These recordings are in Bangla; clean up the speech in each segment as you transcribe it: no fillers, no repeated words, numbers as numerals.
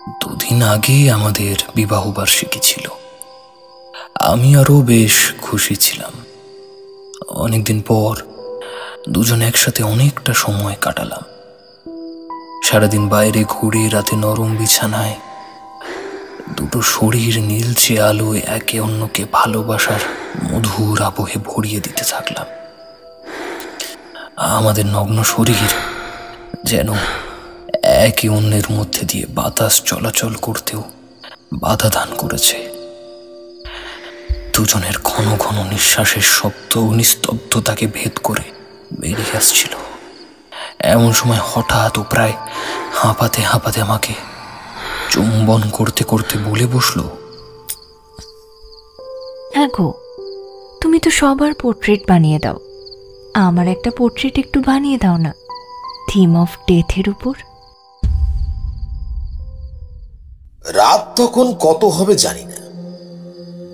দুদিন আগে আমাদের বিবাহ বার্ষিকী ছিল। আমি আরো বেশ খুশি ছিলাম। অনেকদিন পর দুজন একসাথে অনেকটা সময় কাটালাম। সারাদিন বাইরে ঘুরে রাতে নরম বিছানায় দুটো শরীর নীলচে আলোয় একে অন্যকে ভালোবাসার মধুর আবহে ভরিয়ে দিতে থাকলাম। আমাদের নগ্ন শরীর যেন একে অন্যের মধ্যে দিয়ে বাতাস চলাচল করতেও বাধা দান করেছে। দুজনের ঘন ঘন নিঃশ্বাসের শব্দ নিস্তব্ধতাকে ভেদ করে বেরিয়ে আসছিল। এমন সময় হঠাৎ ও প্রায় হাঁপাতে হাঁপাতে আমাকে চুম্বন করতে করতে বলে বসলো, হ্যাঁ গো, তুমি তো সবার পোর্ট্রেট বানিয়ে দাও, আমার একটা পোর্ট্রেট একটু বানিয়ে দাও না, থিম অফ ডেথের উপর। রাত তখন কত হবে জানি না।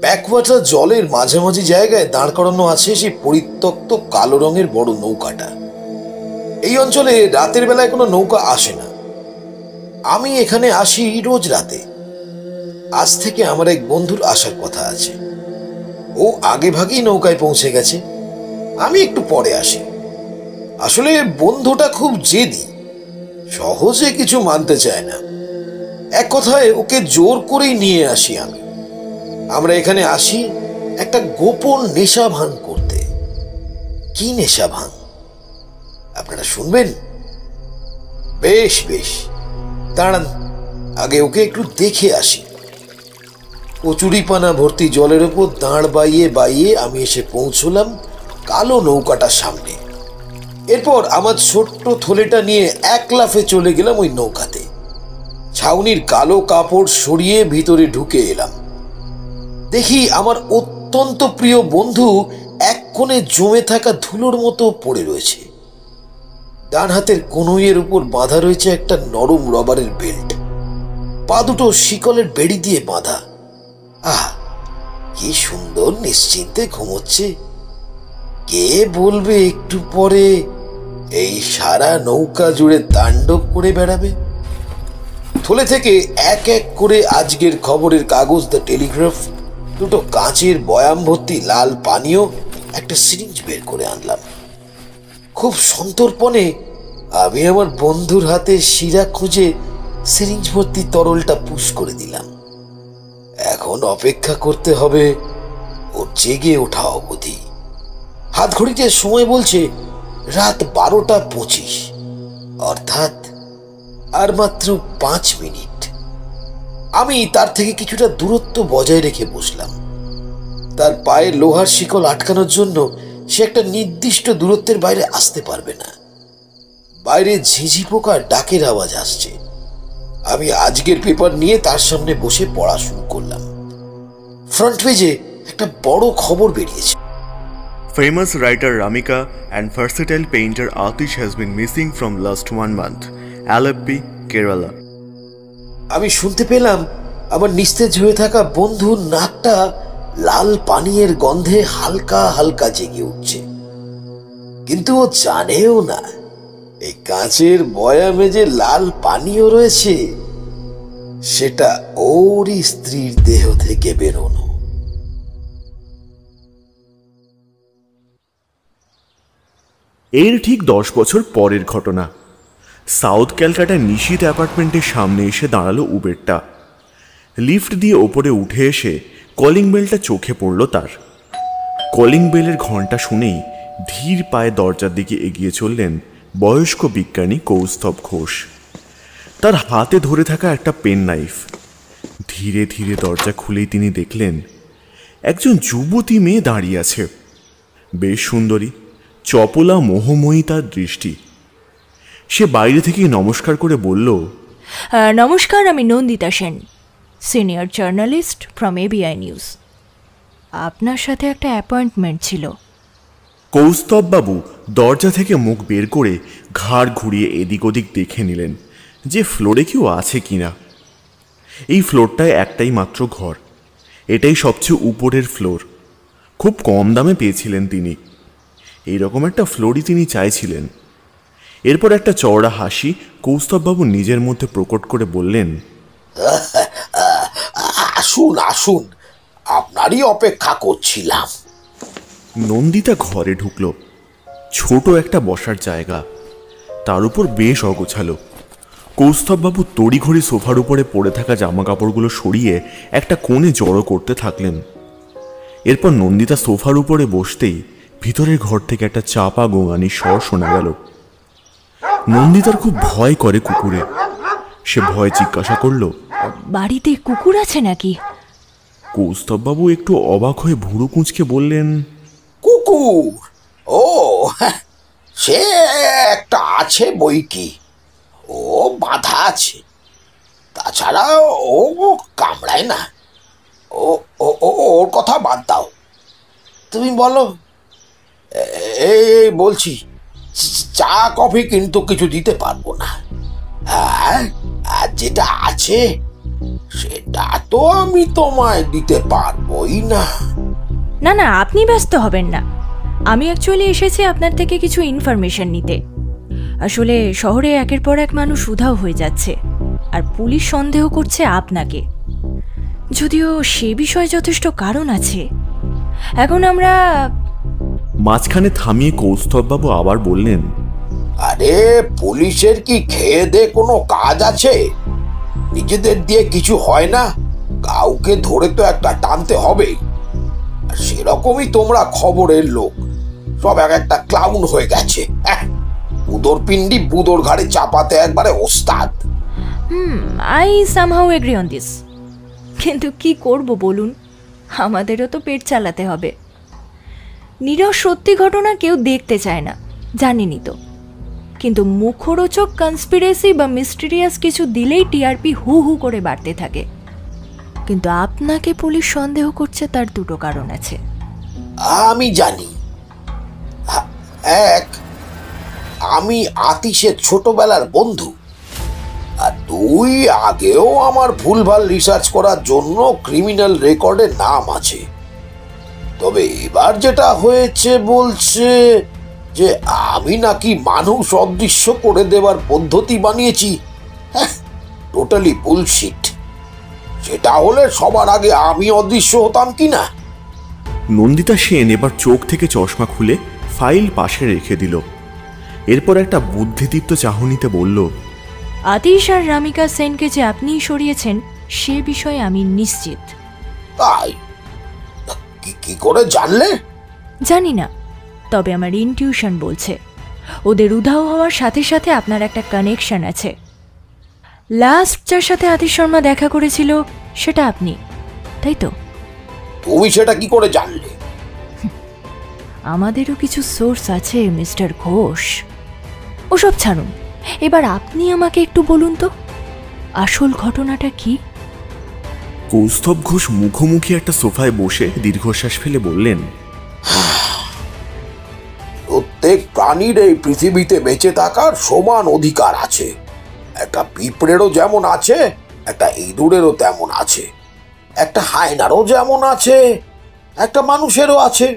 ব্যাকওয়াটার জলের মাঝামাঝি জায়গায় দাঁড় করানো আছে সেই পরিত্যক্ত কালো রঙের বড় নৌকাটা। এই অঞ্চলে রাতের বেলায় কোনো নৌকা আসে না। আমি এখানে আসি রোজ রাতে। আজ থেকে আমার এক বন্ধুর আসার কথা আছে। ও আগে ভাগেই নৌকায় পৌঁছে গেছে, আমি একটু পরে আসি। আসলে বন্ধুটা খুব জেদি, সহজে কিছু মানতে চায় না। এক কথায় ওকে জোর করেই নিয়ে আসি আমি। আমরা এখানে আসি একটা গোপন নেশা ভান করতে। কি নেশা ভান আপনারা শুনবেন? বেশ বেশ, দাঁড়ান, আগে ওকে একটু দেখে আসি। কচুরিপানা ভর্তি জলের উপর দাঁড় বাইয়ে বাইয়ে আমি এসে পৌঁছলাম কালো নৌকাটার সামনে। এরপর আমার ছোট্ট থলেটা নিয়ে এক লাফে চলে গেলাম ওই নৌকাতে। ছাউনির কালো কাপড় সরিয়ে ভিতরে ঢুকে এলাম। দেখি আমার অত্যন্ত প্রিয় বন্ধু এক কোণে জমে থাকা ধুলোর মতো পড়ে রয়েছে। ডান হাতের কনুইয়ের উপর বাঁধা রয়েছে একটা নরম রবারের বেল্ট, পা দুটো শিকলের বেড়ি দিয়ে বাঁধা। আহ, কি সুন্দর নিশ্চিন্তে ঘুমোচ্ছে। কে বলবে একটু পরে এই সারা নৌকা জুড়ে তাণ্ডব করে বেড়াবে। থলে থেকে এক এক করে আজকের খবরের কাগজ, দ্য টেলিগ্রাফ, দুটো কাঁচের বয়াম ভর্তি লাল পানীয়, একটা সিরিঞ্জ বের করে আনলাম। খুব সন্তর্পণে আমি আমার বন্ধুর হাতে শিরা খুঁজে সিরিঞ্জ ভর্তি তরলটা পুশ করে দিলাম। এখন অপেক্ষা করতে হবে ওর জেগে ওঠা অবধি। হাত ঘড়িতে সময় বলছে রাত 12:25, অর্থাৎ আর মাত্র 5 মিনিট। আমি তার থেকে কিছুটা দূরত্ব বজায় রেখে বসলাম। তার পায়ে লোহার শিকল আটকানোর জন্য সে একটা নির্দিষ্ট দূরত্বের বাইরে আসতে পারবে না। বাইরে ঝিঝি পোকার ডাকের আওয়াজ আসছে। আমি আজকের পেপার নিয়ে তার সামনে বসে পড়া শুরু করলাম। ফ্রন্ট পেজে একটা বড় খবর বেরিয়েছে। Famous writer Ramika and versatile painter Atish has been missing from last 1 month. Aleppi, Kerala. আমি শুনতে পেলাম আমার নিস্তেজ হয়ে থাকা বন্ধুর নাকটা লাল পানীয়ের গন্ধে হালকা হালকা জেগে উঠছে। কিন্তু ও জানেও না এই কাঁচের বয়ামে যে লাল পানীয় রয়েছে সেটা ওরই স্ত্রীর দেহ থেকে বেরোনো। এর ঠিক 10 বছর পরের ঘটনা। সাউথ ক্যালকাটার নিশীথ অ্যাপার্টমেন্টের সামনে এসে দাঁড়ালো উবেরটা। লিফট দিয়ে ওপরে উঠে এসে কলিং বেলটা চোখে পড়ল তার। কলিং বেলের ঘণ্টা শুনেই ধীর পায়ে দরজার দিকে এগিয়ে চললেন বয়স্ক বিজ্ঞানী কৌস্তভ ঘোষ। তার হাতে ধরে থাকা একটা পেন নাইফ। ধীরে ধীরে দরজা খুলেই তিনি দেখলেন একজন যুবতী মেয়ে দাঁড়িয়ে আছে। বেশ সুন্দরী, চপলা, মোহময়ী তার দৃষ্টি। সে বাইরে থেকে নমস্কার করে বলল, নমস্কার, আমি Nandita Sen, senior journalist from ABI news. আপনার সাথে একটা অ্যাপয়েন্টমেন্ট ছিল। কৌস্তববাবু দরজা থেকে মুখ বের করে ঘাড় ঘুরিয়ে এদিক ওদিক দেখে নিলেন যে ফ্লোরে কেউ আছে কিনা। এই ফ্লোরটায় একটাই মাত্র ঘর, এটাই সবচেয়ে উপরের ফ্লোর। খুব কম দামে পেয়েছিলেন তিনি। এইরকম একটা ফ্লোরই তিনি চাইছিলেন। এরপর একটা চওড়া হাসি কৌস্তববাবু নিজের মধ্যে প্রকট করে বললেন, আসুন আসুন, আপনারই অপেক্ষা করছিলাম। নন্দিতা ঘরে ঢুকল। ছোট একটা বসার জায়গা, তার উপর বেশ অগোছালো। কৌস্তববাবু তড়িঘড়ি সোফার উপরে পড়ে থাকা জামা কাপড়গুলো সরিয়ে একটা কোণে জড়ো করতে থাকলেন। এরপর নন্দিতা সোফার উপরে বসতেই ভিতরের ঘর থেকে একটা চাপা গোঙানির স্বর শোনা গেল। নন্দিতার খুব ভয় করে কুকুরে। সে ভয় জিজ্ঞাসা করল, বাড়িতে কুকুর আছে নাকি? কৌস্তববাবু একটু অবাক হয়ে ভুরু কুঁচকে বললেন, কুকুর? ও সে একটা আছে বই কি, ও বাঁধা আছে, তাছাড়া ও কামড়ায় না। ও ও ওর কথা বাদ দাও, তুমি বলো। এই বলছি, চা কফি কিন্তু কিছু দিতে পারবো না। হ্যাঁ, আর যেটা আছে সেটা তো আমি তোমায় দিতে পারবোই না। না না, আপনি ব্যস্ত হবেন না। আমি অ্যাকচুয়ালি এসেছি আপনার থেকে কিছু ইনফরমেশন নিতে। আসলে শহরে একের পর এক মানুষ উধাও হয়ে যাচ্ছে, আর পুলিশ সন্দেহ করছে আপনাকে। যদিও সে বিষয়ে যথেষ্ট কারণ আছে। এখন আমরা মাঝখানে থামিয়ে কৌস্তববাবু আবার বললেন, আরে পুলিশের কি খেয়ে দে কোনো কাজ আছে? নিজেদের দিয়ে কিছু হয় না, কাউকে ধরে তো একটা টানতে হবে। আর সেরকমই তোমরা খবরের লোক, সব এক একটা ক্লাউন হয়ে গেছে। বুদোর পিন্ডি বুদোর ঘাড়ে চাপাতে একবারে ওস্তাদ। I somehow agri on this. কিন্তু কি করব বলুন, আমাদেরও তো পেট চালাতে হবে। নীরব সত্যি ঘটনা কেউ দেখতে চায় না, জানেনই তো। কিন্তু মুখরোচক কনস্পিরেসি বা মিস্টিরিয়াস কিছু দিলেই টিআরপি হু হু করে বাড়তে থাকে। কিন্তু আপনাকে পুলিশ সন্দেহ করছে, তার দুটো কারণ আছে। আমি জানি। এক, আমি আতিশের ছোটবেলার বন্ধু। আর দুই, আগেও আমার ভুলভাল রিসার্চ করার জন্য ক্রিমিনাল রেকর্ডে নাম আছে। তবে এবার যেটা হয়েছে বলছে যে আমি নাকি মানুষ অদৃশ্য করে দেওয়ার পদ্ধতি বানিয়েছি। Totally bullshit. সেটা হলে সবার আগে আমি অদৃশ্য হতাম কিনা। নন্দিতা সেন এবার চোখ থেকে চশমা খুলে ফাইল পাশে রেখে দিল। এরপর একটা বুদ্ধিদীপ্ত চাহনিতে বলল, আতিশ আর রামিকা সেনকে যে আপনিই সরিয়েছেন সে বিষয়ে আমি নিশ্চিত। তাই? কি করে জানলে? জানি না, তবে আমার ইনটিউশন বলছে ওদের উধাও হওয়ার সাথে সাথে আপনার একটা কানেকশন আছে। লাস্ট যার সাথে আতিশ শর্মা দেখা করেছিল সেটা আপনি, তাই তো? তুমি সেটা কি করে জানলে? আমাদেরও কিছু সোর্স আছে মিস্টার ঘোষ। ওসব ছাড়ুন, এবার আপনি আমাকে একটু বলুন তো আসল ঘটনাটা কি? কৌস্তব ঘোষ মুখোমুখি একটা সোফায় বসে দীর্ঘশ্বাস ফেলে বললেন, প্রত্যেক প্রাণীর এই পৃথিবীতে বেঁচে থাকার সমান অধিকার আছে। একটা পিঁপড়েরও যেমন আছে, একটা ইঁদুরেরও তেমন আছে, একটা হায়নারও যেমন আছে, একটা মানুষেরও আছে।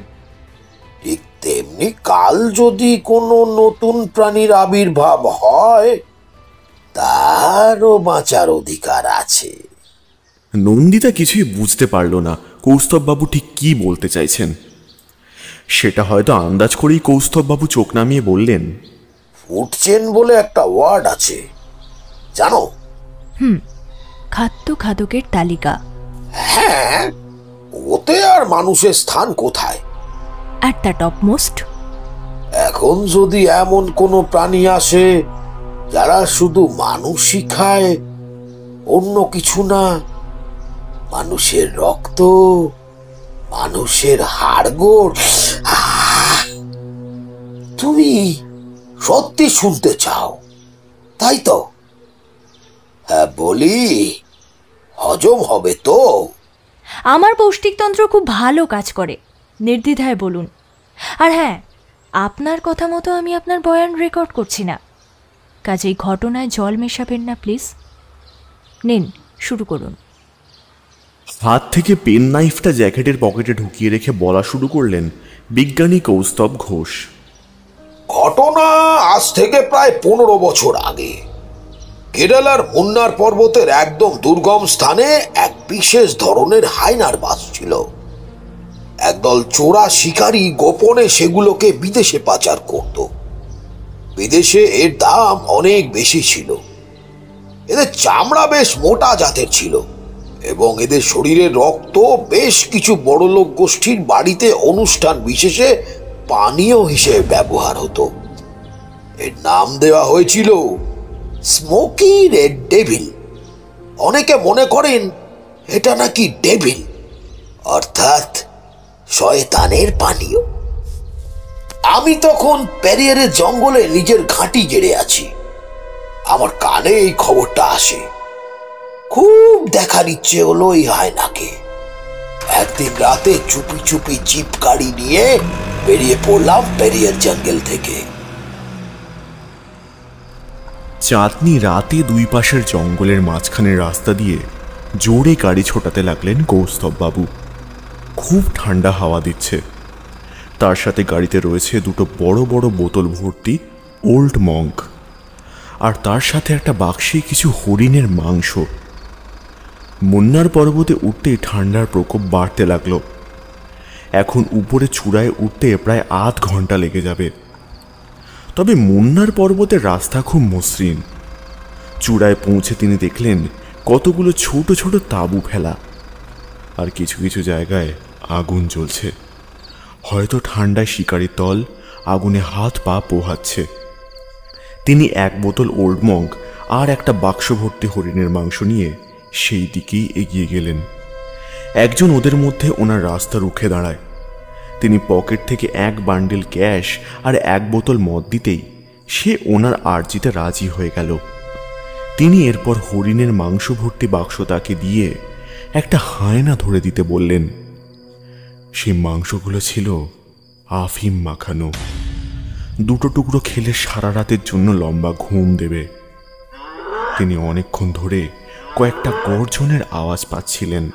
ঠিক তেমনি কাল যদি কোনো নতুন প্রাণীর আবির্ভাব হয়, তারও বাঁচার অধিকার আছে। নন্দিতা কিছুই বুঝতে পারল না কৌস্তববাবু ঠিক কি বলতে চাইছেন। সেটা হয়তো আন্দাজ করেই কৌস্তববাবু চোখ নামিয়ে বললেন, ফুড চেন বলে একটা ওয়ার্ড আছে, জানো? খাদ্য খাদকের তালিকা। হ্যাঁ, ওতে আর মানুষের স্থান কোথায়? At the top most. এখন যদি এমন কোনো প্রাণী আসে যারা শুধু মানুষই খায়, অন্য কিছু না, মানুষের রক্ত, মানুষের হাড়গোড়, তুমি সত্যি শুনতে চাও, তাই তো? হ্যাঁ বলি, হজম হবে তো? আমার পৌষ্টিকতন্ত্র খুব ভালো কাজ করে, নির্দ্বিধায় বলুন। আর হ্যাঁ, আপনার কথা মতো আমি আপনার বয়ান রেকর্ড করছি না, কাজেই ঘটনায় জল মেশাবেন না প্লিজ। নিন, শুরু করুন। হাত থেকে পেন নাইফটা জ্যাকেটের পকেটে ঢুকিয়ে রেখে বলা শুরু করলেন বিজ্ঞানী কৌস্তব ঘোষ। ঘটনা আজ থেকে প্রায় 15 বছর আগে। কেরালার মুন্নার পর্বতের একদম দুর্গম স্থানে এক বিশেষ ধরনের হায়নার বাস ছিল। একদল চোরা শিকারী গোপনে সেগুলোকে বিদেশে পাচার করত। বিদেশে এর দাম অনেক বেশি ছিল। এদের চামড়া বেশ মোটা জাতের ছিল এবং এদের শরীরের রক্ত বেশ কিছু বড়লোক গোষ্ঠীর বাড়িতে অনুষ্ঠান বিশেষে পানীয় হিসেবে ব্যবহার হতো। এর নাম দেওয়া হয়েছিল স্মোকি রেড ডেভিল। অনেকে মনে করেন এটা নাকি ডেভিল, অর্থাৎ শয়তানের পানীয়। আমি তখন পেরিয়ারের জঙ্গলে নিজের ঘাঁটি গেড়ে আছি। আমার কানে এই খবরটা আসে। খুব দেখার ইচ্ছে হলো এই হায়নাকে। একদিন রাতে চুপি চুপি জিপ গাড়ি নিয়ে বেরিয়ে পড়লাম পেরিয়ার জঙ্গল থেকে। চাঁদনি রাতে দুই পাশের জঙ্গলের মাঝখানে রাস্তা দিয়ে জোরে গাড়ি ছোটাতে লাগলেন কৌস্তব বাবু। খুব ঠান্ডা হাওয়া দিচ্ছে। তার সাথে গাড়িতে রয়েছে দুটো বড় বড় বোতল ভর্তি ওল্ড মঙ্ক, আর তার সাথে একটা বাক্সে কিছু হরিণের মাংস। মুন্নার পর্বতে উঠতেই ঠান্ডার প্রকোপ বাড়তে লাগলো। এখন উপরে চূড়ায় উঠতে প্রায় 8 ঘন্টা লেগে যাবে। তবে মুন্নার পর্বতের রাস্তা খুব মসৃণ। চূড়ায় পৌঁছে তিনি দেখলেন কতগুলো ছোট ছোট তাঁবু ফেলা, আর কিছু কিছু জায়গায় আগুন জ্বলছে। হয়তো ঠান্ডায় শিকারির দল আগুনে হাত পা পোহাচ্ছে। তিনি এক বোতল ওল্ড মঙ্ক আর একটা বাক্স ভর্তি হরিণের মাংস নিয়ে সেই দিকেই এগিয়ে গেলেন। একজন ওদের মধ্যে ওনার রাস্তা রুখে দাঁড়ায়। তিনি পকেট থেকে এক বান্ডিল ক্যাশ আর এক বোতল মদ দিতেই সে ওনার আর্জিতে রাজি হয়ে গেল। তিনি এরপর হরিণের মাংস ভর্তি বাক্স তাকে দিয়ে একটা হায়না ধরে দিতে বললেন। সেই মাংসগুলো ছিল আফিম মাখানো। দুটো টুকরো খেলে সারা রাতের জন্য লম্বা ঘুম দেবে। তিনি অনেকক্ষণ ধরে কয়েকটা গর্জনের আওয়াজ পাচ্ছিলেন।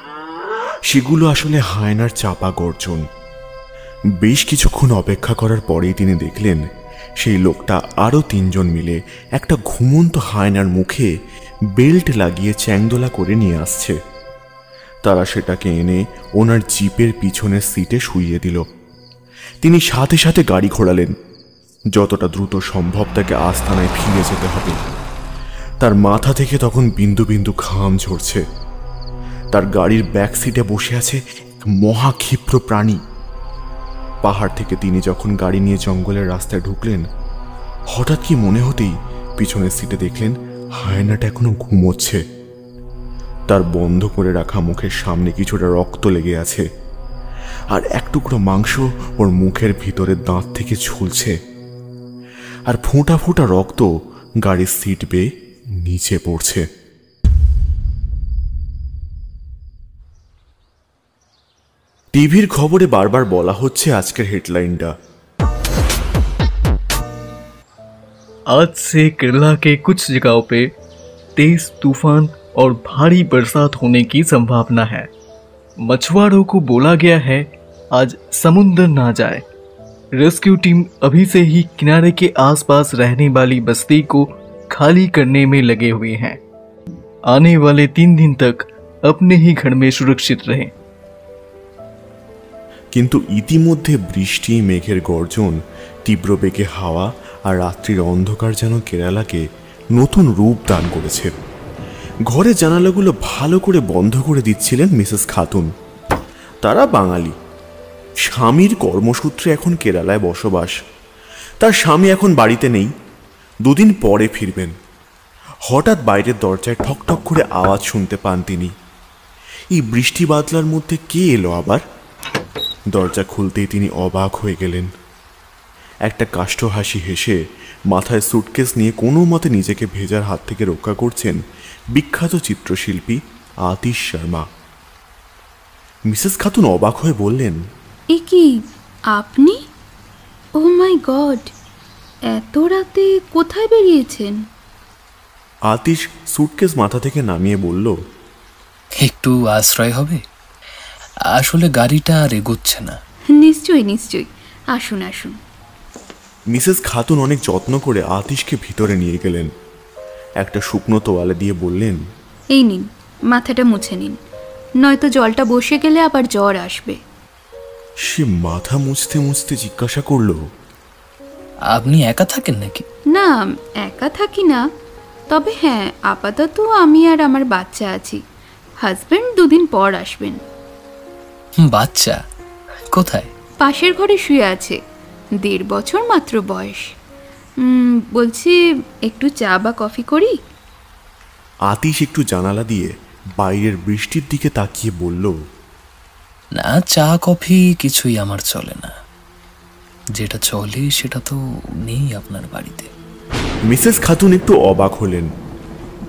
সেগুলো আসলে হায়নার চাপা গর্জন। বেশ কিছুক্ষণ অপেক্ষা করার পরেই তিনি দেখলেন সেই লোকটা আরও 3 জন মিলে একটা ঘুমন্ত হায়নার মুখে বেল্ট লাগিয়ে চ্যাংদোলা করে নিয়ে আসছে। তারা সেটাকে এনে ওনার জিপের পিছনের সিটে শুইয়ে দিল। তিনি সাথে সাথে গাড়ি ঘোরালেন। যতটা দ্রুত সম্ভব তাকে আস্তানায় ফিরে যেতে হবে। তার মাথা থেকে তখন বিন্দু বিন্দু ঘাম ঝরছে। তার গাড়ির ব্যাক সিটে বসে আছে এক মহাক্ষিপ্র প্রাণী। পাহাড় থেকে তিনি যখন গাড়ি নিয়ে জঙ্গলের রাস্তায় ঢুকলেন, হঠাৎ কি মনে হতেই পিছনের সিটে দেখলেন হায়নাটা এখনো ঘুমোচ্ছে। তার বন্ধ করে রাখা মুখের সামনে কিছুটা রক্ত লেগে আছে, আর এক টুকরো মাংস ওর মুখের ভিতরের দাঁত থেকে ঝুলছে, আর ফোঁটা ফোঁটা রক্ত গাড়ির সিট বেয়ে নিচে পড়ছে। টিভির খবরে বারবার বলা হচ্ছে আজকের হেডলাइनটা, आज से केरला के कुछ जगहों पे तेज तूफान और भारी बरसात होने की संभावना है। मछुआरों को बोला गया है आज समुद्र ना जाए। रेस्क्यू टीम अभी से ही किनारे के आसपास रहने वाली बस्ती को खाली करने में लगे हुए हैं। आने वाले 3 दिन तक अपने ही घर में सुरक्षित रहें। কিন্তু ইতিমধ্যে বৃষ্টি, মেঘের গর্জন, তীব্র বেগে হাওয়া আর রাত্রির অন্ধকার যেন কেরালাকে নতুন রূপ দান করেছে। ঘরের জানালাগুলো ভালো করে বন্ধ করে দিচ্ছিলেন মিসেস খাতুন। তারা বাঙালি। স্বামীর কর্মসূত্রে এখন কেরালায় বসবাস। তার স্বামী এখন বাড়িতে নেই, 2 দিন পরে ফিরবেন। হঠাৎ বাইরের দরজায় ঠকঠক করে আওয়াজ শুনতে পান তিনি। এই বৃষ্টি বাদলার মধ্যে কে এলো আবার? দরজা খুলতেই তিনি অবাক হয়ে গেলেন। একটা কাষ্ঠ হাসি হেসে মাথায় সুটকেস নিয়ে কোনো মতে নিজেকে ভেজার হাত থেকে রক্ষা করছেন বিখ্যাত চিত্রশিল্পী আতিশ শর্মা। মিসেস খাতুন অবাক হয়ে বললেন, এ কি আপনি? ও মাই গড, এত রাতে কোথায় বেরিয়েছেন? আতিশ সুটকেস মাথা থেকে নামিয়ে বলল, একটু আশ্রয় হবে, আসলে গাড়িটা আর এগোচ্ছে না। নিশ্চয়ই নিশ্চয়ই, আসুন আসুন। মিসেস খাতুন অনেক যত্ন করে আতিশকে ভিতরে নিয়ে গেলেন। একটা শুকনো তোয়ালে দিয়ে বললেন, এই নিন, মাথাটা মুছে নিন, নয়তো জলটা বসে গেলে আবার জ্বর আসবে। সে মাথা মুছতে মুছতে জিজ্ঞাসা করলো, আপনি একা থাকেন নাকি? না, একা থাকি না, তবে হ্যাঁ, আপাতত আমি আর আমার বাচ্চা আছি। হাজব্যান্ড 2 দিন পর আসবেন। বাচ্চা কোথায়? পাশের ঘরে শুয়ে আছে, 1.5 বছর মাত্র বয়স। বলছি, একটু চা বা কফি করি? আতিশ একটু জানালা দিয়ে বাইরের বৃষ্টির দিকে তাকিয়ে বলল, না, চা কফি কিছুই আমার চলে না। যেটা চলে সেটা তো নেই আপনার বাড়িতে। মিসেস খাতুন একটু অবাক হলেন।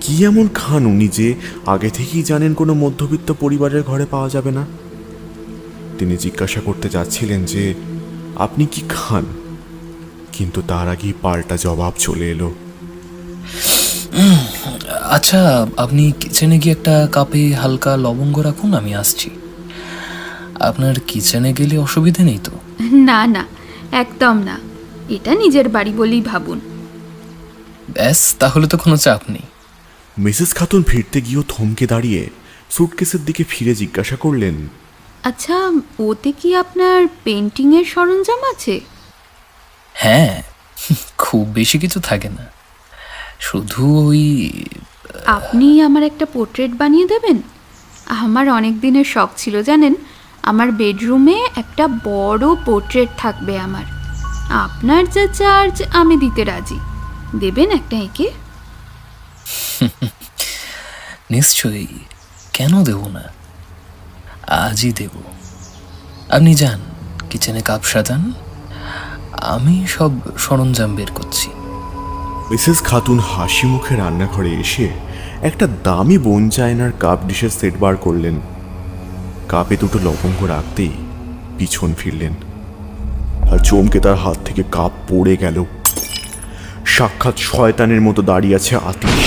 কি এমন খান উনি যে আগে থেকেই জানেন কোনো মধ্যবিত্ত পরিবারের ঘরে পাওয়া যাবে না? তিনি জিজ্ঞাসা করতে যাচ্ছিলেন যে আপনি কি খান, কিন্তু তার আগেই পাল্টা জবাব চলে এলো। আচ্ছা, আপনি কিচেনে গিয়ে একটা কাপে হালকা লবঙ্গ রাখুন, আমি আসছি। আপনার কিচেনে গেলে অসুবিধে নেই তো? না না, একদম না, এটা নিজের বাড়ি বলেই ভাবুন। ব্যাস, তাহলে তো কোনো চাপ নেই। মিসেস খাতুন ফিরতে গিয়েও থমকে দাঁড়িয়ে সুটকেসের দিকে ফিরে জিজ্ঞাসা করলেন, আচ্ছা, ওতে কি আপনার পেন্টিংয়ের সরঞ্জাম আছে? হ্যাঁ, খুব বেশি কিছু থাকে না, শুধু ওই। আপনি আমার একটা পোর্ট্রেট বানিয়ে দেবেন? আমার অনেক দিনের শখ ছিল জানেন, আমার বেডরুমে একটা বড় পোর্ট্রেট থাকবে আমার। আপনার যা চার্জ আমি দিতে রাজি। দেবেন একটা এঁকে? নিশ্চয়ই, কেন দেব না, আজই দেব। আপনি যান, কিচেনে কাপ সাজান, আমি সব সরঞ্জাম বের করছি। মিসেস খাতুন হাসি মুখে রান্নাঘরে এসে একটা দামি বোন চায়নার কাপ ডিশের সেট বার করলেন। কাপে 2টো লবঙ্গ রাখতেই পিছন ফিরলেন, আর চমকে তার হাত থেকে কাপ পড়ে গেল। সাক্ষাৎ শয়তানের মতো দাঁড়িয়ে আছে আতিশ,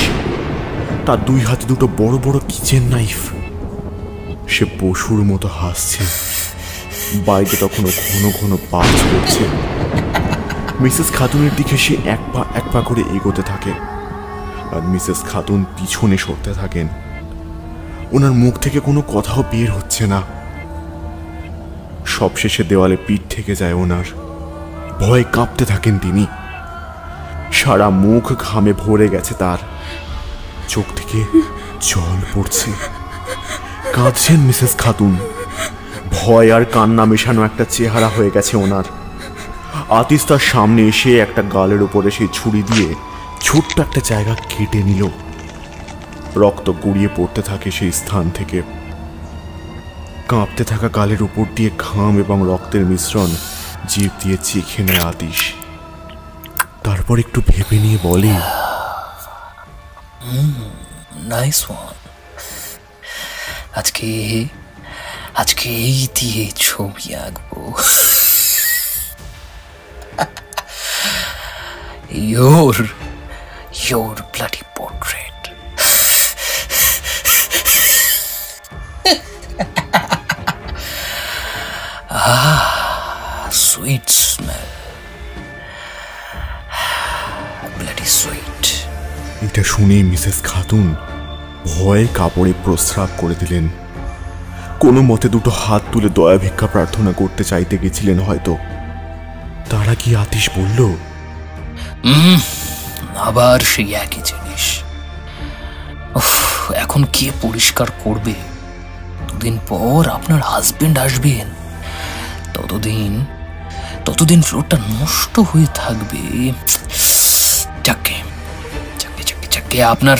তার 2 হাতে 2টো বড় বড় কিচেন নাইফ। সে পশুর মতো হাসছে, বাইরে তখনও ঘন ঘন বাজ পড়ছে। মিসেস খাতুনের দিকে সে এক পা করে এগোতে থাকে, আর মিসেস খাতুন পিছনে সরতে থাকেন। ওনার মুখ থেকে কোনো কথাও বের হচ্ছে না। সবশেষে দেওয়ালে পিঠ থেকে যায় ওনার, ভয়ে কাঁপতে থাকেন তিনি। সারা মুখ ঘামে ভরে গেছে তার, চোখ থেকে জল পড়ছে। কাঁদছেন মিসেস খাতুন, ভয় আর কান্না মেশানো একটা চেহারা হয়ে গেছে ওনার। আতিশ তার সামনে এসে একটা গালের উপরে সেই ছুরি দিয়ে ছোট্ট একটা জায়গা কেটে নিল। রক্ত গড়িয়ে পড়তে থাকে সেই স্থান থেকে। কাঁপতে থাকা গালের উপর দিয়ে ঘাম এবং রক্তের মিশ্রণ জিভ দিয়ে চেখে নেয় আতিশ। তারপর একটু ভেবে নিয়ে বলে, নাইস ওয়ান। আজকে এই দিয়ে ছবি আঁকবো। Your bloody portrait. Sweet smell. Bloody sweet. এটা শুনেই মিসেস খাতুন ভয়ে কাপড়ে প্রস্রাব করে দিলেন। কোনো মতে 2টো হাত তুলে দয়া ভিক্ষা প্রার্থনা করতে চাইতে গেছিলেন হয়তো। তারা কি আতিশ বলল, আবার সেই একই জিনিস। এখন কে পরিষ্কার করবে? 2 দিন পর আপনার হাজবেন্ড আসবেন, ততদিন ফ্লোরটা নষ্ট হয়ে থাকবে। যাকে আপনার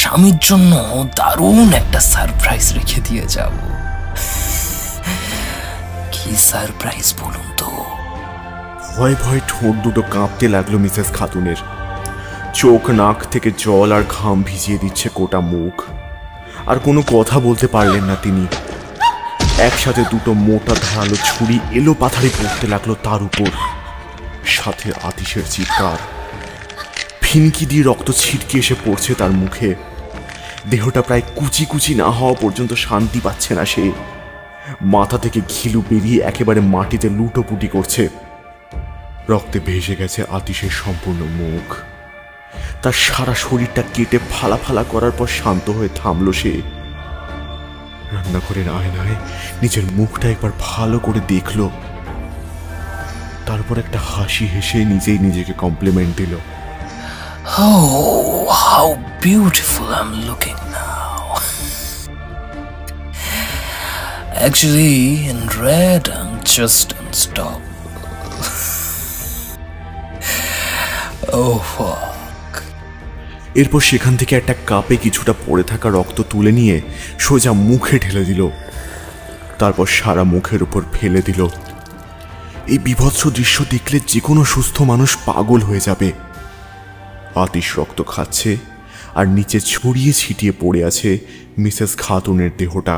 স্বামীর জন্য দারুণ একটা সারপ্রাইজ রেখে দিয়ে যাব। কি সারপ্রাইজ বলুন তো? ভয় ভয়ে ঠোঁট 2টো কাঁপতে লাগলো মিসেস খাতুনের। চোখ নাক থেকে জল আর ঘাম ভিজিয়ে দিচ্ছে গোটা মুখ, আর কোনো কথা বলতে পারলেন না তিনি। একসাথে 2টো মোটা ধারালো ছুরি এলো পাথারি পড়তে লাগলো তার উপর, সাথে আতিশের চিৎকার। ফিনকি দিয়ে রক্ত ছিটকে এসে পড়ছে তার মুখে। দেহটা প্রায় কুচি কুচি না হওয়া পর্যন্ত শান্তি পাচ্ছে না সে। মাথা থেকে ঘিলু বেরিয়ে একেবারে মাটিতে লুটোপুটি করছে। রক্তে ভেসে গেছে আতিশের সম্পূর্ণ মুখ। তার সারা শরীরটা কেটে ফালা ফালা করার পর শান্ত হয়ে থামল সে। রান্নাঘরের আয়নায় নিজের মুখটা একবার ভালো করে দেখল, তারপর একটা হাসি হেসে নিজেই নিজেকে কমপ্লিমেন্ট দিল। Oh, how beautiful I'm looking now. Actually, in red, I'm just unstoppable. Oh, fuck. এরপর সেখান থেকে একটা কাপে কিছুটা পড়ে থাকা রক্ত তুলে নিয়ে সোজা মুখে ঢেলে দিল, তারপর সারা মুখের উপর ফেলে দিল। এই বীভৎস দৃশ্য দেখলে যে কোনো সুস্থ মানুষ পাগল হয়ে যাবে। আতিশ রক্ত খাচ্ছে আর নিচে ছড়িয়ে ছিটিয়ে পড়ে আছে মিসেস খাতুনের দেহটা।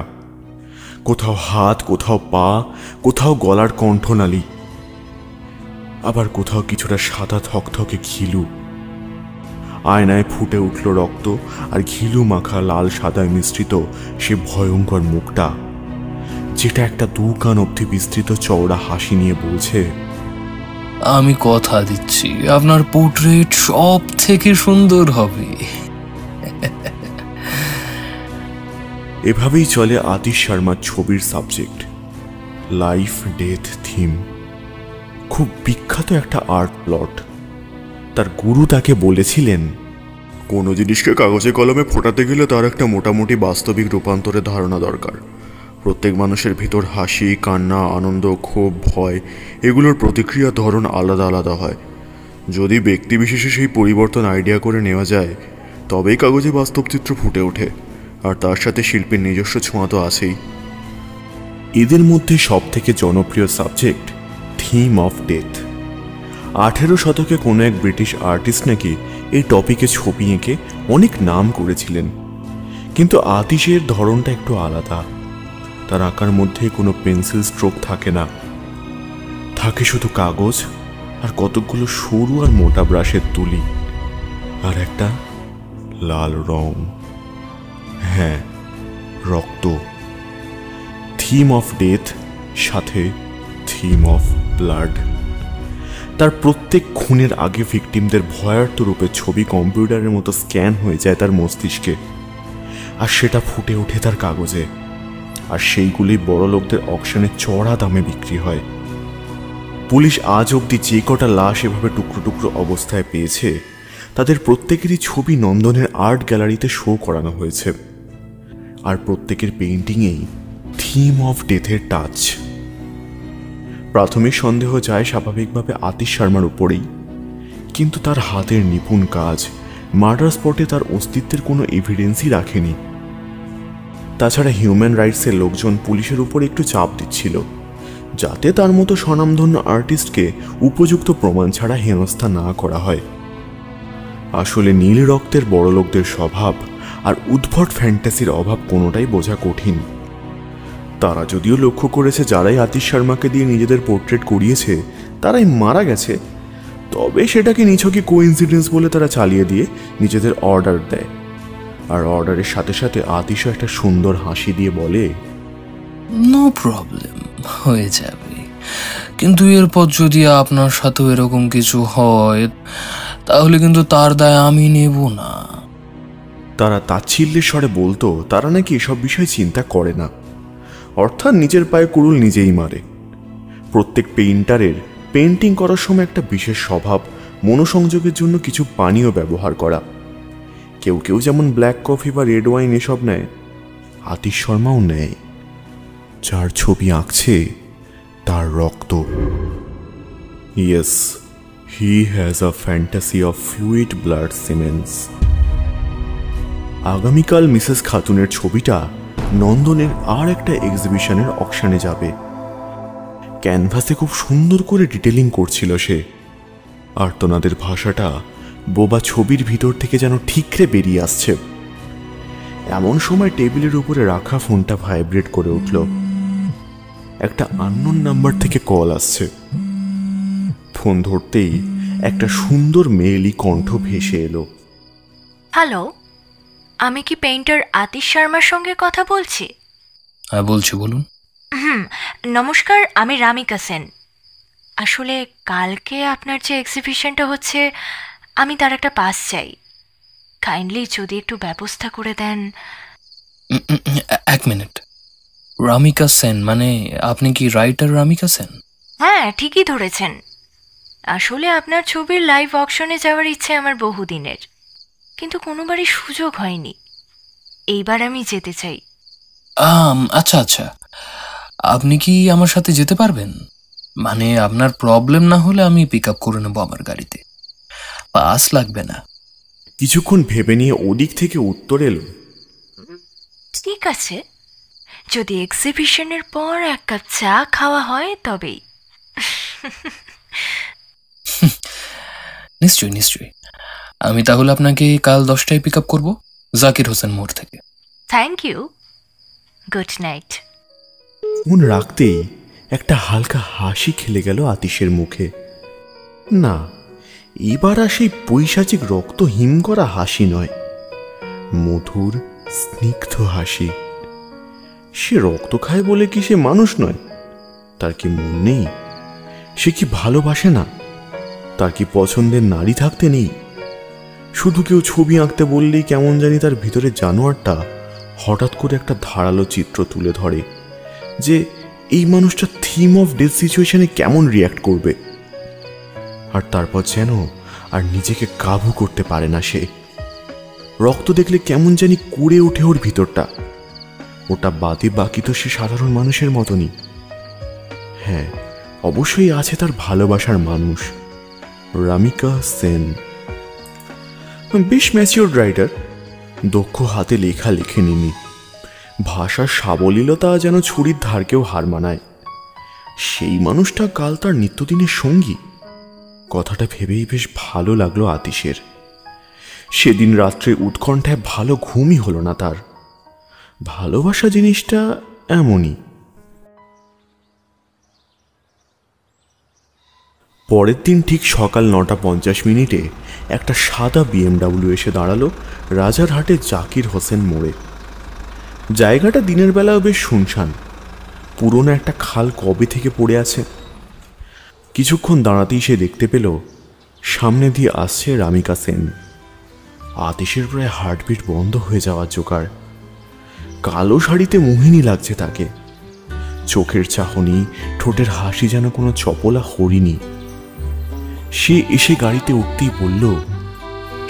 কোথাও হাত, কোথাও পা, কোথাও গলার কণ্ঠনালী, আবার কোথাও কিছুটা সাদা থকথকে ঘিলু। আয়নায় ফুটে উঠল রক্ত আর ঘিলু মাখা লাল সাদায় মিশ্রিত সে ভয়ঙ্কর মুখটা, যেটা একটা 2 কান অবধি বিস্তৃত চওড়া হাসি নিয়ে বলছে, আমি কথা দিচ্ছি আপনার পোর্ট্রেট সব থেকে সুন্দর হবে। এভাবেই চলে আতিশ শর্মার ছবির সাবজেক্ট, লাইফ ডেথ থিম। খুব বিখ্যাত একটা আর্ট প্লট। তার গুরু তাকে বলেছিলেন, কোনো জিনিসকে কাগজে কলমে ফোটাতে গেলে তার একটা মোটামুটি বাস্তবিক রূপান্তরের ধারণা দরকার। প্রত্যেক মানুষের ভিতর হাসি, কান্না, আনন্দ, ক্ষোভ, ভয় এগুলোর প্রতিক্রিয়ার ধরন আলাদা আলাদা হয়। যদি ব্যক্তিবিশেষে সেই পরিবর্তন আইডিয়া করে নেওয়া যায়, তবেই কাগজে বাস্তব চিত্র ফুটে ওঠে, আর তার সাথে শিল্পীর নিজস্ব ছোঁয়া তো আছেই। এদের মধ্যে সব থেকে জনপ্রিয় সাবজেক্ট থিম অফ ডেথ। 18 শতকে কোনো এক ব্রিটিশ আর্টিস্ট নাকি এই টপিকে ছবি এঁকে অনেক নাম করেছিলেন, কিন্তু আতিশের ধরনটা একটু আলাদা। তার আঁকার মধ্যে কোনো পেন্সিল স্ট্রোক থাকে না, থাকে শুধু কাগজ আর কতকগুলো সরু আর মোটা ব্রাশের তুলি আর একটা লাল রং, হ্যাঁ রক্ত। থিম অফ ডেথ সাথে থিম অফ ব্লাড। তার প্রত্যেক খুনের আগে ভিকটিমদের ভয়ার্ত রূপে ছবি কম্পিউটারের মতো স্ক্যান হয়ে যায় তার মস্তিষ্কে, আর সেটা ফুটে ওঠে তার কাগজে, আর সেইগুলি বড় লোকদের অকশনে চড়া দামে বিক্রি হয়। পুলিশ আজ অবধি যে কটা লাশ এভাবে টুকরো টুকরো অবস্থায় পেয়েছে, তাদের প্রত্যেকেরই ছবি নন্দনের আর্ট গ্যালারিতে শো করানো হয়েছে, আর প্রত্যেকের পেইন্টিংয়েই থিম অফ ডেথের টাচ। প্রাথমিক সন্দেহ যায় স্বাভাবিকভাবে আতিশ শর্মার উপরেই, কিন্তু তার হাতের নিপুণ কাজ মার্ডার স্পটে তার অস্তিত্বের কোনো এভিডেন্সই রাখেনি। তাছাড়া হিউম্যান রাইটসের লোকজন পুলিশের উপর একটু চাপ দিচ্ছিল, যাতে তার মতো স্বনামধন্য আর্টিস্টকে উপযুক্ত প্রমাণ ছাড়া হেনস্থা না করা হয়। আসলে নীল রক্তের বড়লোকদের স্বভাব আর উদ্ভট ফ্যান্টাসির অভাব কোনোটাই বোঝা কঠিন। তারা যদিও লক্ষ্য করেছে যারাই আতিশ শর্মাকে দিয়ে নিজেদের পোর্ট্রেট করিয়েছে তারাই মারা গেছে, তবে সেটাকে নিছকই কোইন্সিডেন্স বলে তারা চালিয়ে দিয়ে নিজেদের অর্ডার দেয়। আর অর্ডারের সাথে সাথে আতিশও একটা সুন্দর হাসি দিয়ে বলে, নো প্রবলেম, হয়ে যাবে, কিন্তু এরপর যদি আপনার সাথেও এরকম কিছু হয় তাহলে কিন্তু তার দায় আমি নেব না। তারা তাচ্ছিল্যের স্বরে বলতো তারা নাকি এসব বিষয় চিন্তা করে না, অর্থাৎ নিজের পায়ে কুড়ুল নিজেই মারে। প্রত্যেক পেইন্টারের পেন্টিং করার সময় একটা বিশেষ স্বভাব মনোসংযোগের জন্য কিছু পানীয় ব্যবহার করা। কেউ কেউ যেমন ব্ল্যাক কফি বা রেড ওয়াইন এসব নেয়, আতিশ শর্মাও নেয়। যার ছবি আঁকছে তার রক্ত। Yes, he has a fantasy of fluid blood cements. আগামীকাল মিসেস খাতুনের ছবিটা নন্দনের আর একটা এক্সিবিশনের অকশনে যাবে। ক্যানভাসে খুব সুন্দর করে ডিটেলিং করছিল সে, আর্তনাদের ভাষাটা বোবা ছবির ভিতর থেকে যেন ঠিকরে বেরিয়ে আসছে। এমন সময় টেবিলের উপরে রাখা ফোনটা ভাইব্রেট করে উঠল। একটা আননোন নাম্বার থেকে কল আসছে। ফোন ধরতেই একটা সুন্দর মেয়েলি কণ্ঠ ভেসে এলো। হ্যালো, আমি কি পেইন্টার আতিশ শর্মার সঙ্গে কথা বলছি? হ্যাঁ বলছি, বলুন। নমস্কার, আমি রামিকা সেন। আসলে কালকে আপনার যে এক্সিবিশনটা হচ্ছে, আমি তার একটা পাস চাই। কাইন্ডলি যদি একটু ব্যবস্থা করে দেন। এক মিনিট, রামিকা সেন মানে আপনি কি রাইটার রামিকা সেন? হ্যাঁ, ঠিকই ধরেছেন। আসলে আপনার ছবির লাইভ অকশনে যাওয়ার ইচ্ছে আমার বহুদিনের, কিন্তু কোনোবারই সুযোগ হয়নি। এইবার আমি যেতে চাই। আচ্ছা আচ্ছা, আপনি কি আমার সাথে যেতে পারবেন? মানে আপনার প্রবলেম না হলে আমি পিক আপ করে নেবো আমার গাড়িতে, পাস লাগবে না। কিছুক্ষণ ভেবে নিয়ে ওদিক থেকে উত্তর এলো, ঠিক আছে, যদি এক্সিবিশনের পর এক কাপ চা খাওয়া হয় তবেই। নিশ্চয়ই নিশ্চয়ই, আমি তাহলে আপনাকে কাল 10টায় পিক আপ করবো জাকির হোসেন মোড় থেকে। Thank you, good night. Phone রাখতেই একটা হালকা হাসি খেলে গেল আতিশের মুখে। না, এবার আর সেই পৈশাচিক রক্ত হিম করা হাসি নয়, মধুর স্নিগ্ধ হাসি। সে রক্ত খায় বলে কি সে মানুষ নয়? তার কি মন নেই? সে কি ভালোবাসে না? তার কি পছন্দের নারী থাকতে নেই? শুধু কেউ ছবি আঁকতে বললেই কেমন জানি তার ভিতরে জানোয়ারটা হঠাৎ করে একটা ধারালো চিত্র তুলে ধরে যে এই মানুষটা থিম অফ ডেথ সিচুয়েশনে কেমন রিয়্যাক্ট করবে। আর তারপর যেন আর নিজেকে কাবু করতে পারে না সে। রক্ত দেখলে কেমন জানি কুড়ে ওঠে ওর ভিতরটা। ওটা বাদে বাকি তো সে সাধারণ মানুষের মতনই। হ্যাঁ, অবশ্যই আছে তার ভালোবাসার মানুষ, রামিকা সেন। বেশ ম্যাচিওর রাইটার, দক্ষ হাতে লেখা লেখে নিনি। ভাষার সাবলীলতা যেন ছুরির ধারকেও হার মানায়। সেই মানুষটা কাল তার নিত্যদিনের সঙ্গী, কথাটা ভেবেই বেশ ভালো লাগলো আতিশের। সেদিন রাত্রে উৎকণ্ঠায় ভালো ঘুমই হলো না তার। ভালোবাসা জিনিসটা এমনই। পরের দিন ঠিক সকাল 9:50 একটা সাদা BMW এসে দাঁড়ালো রাজারহাটে জাকির হোসেন মোড়ে। জায়গাটা দিনের বেলাও বেশ শুনশান। পুরনো একটা খাল কবে থেকে পড়ে আছে। কিছুক্ষণ দাঁড়াতেই সে দেখতে পেল সামনে দিয়ে আসছে রামিকা সেন। আতিশের প্রায় হার্টবিট বন্ধ হয়ে যাওয়ার জোগাড়। কালো শাড়িতে মোহিনী লাগছে তাকে। চোখের চাহনি, ঠোঁটের হাসি যেন কোনো চপলা হরিণী। সে এসে গাড়িতে উঠতেই বলল,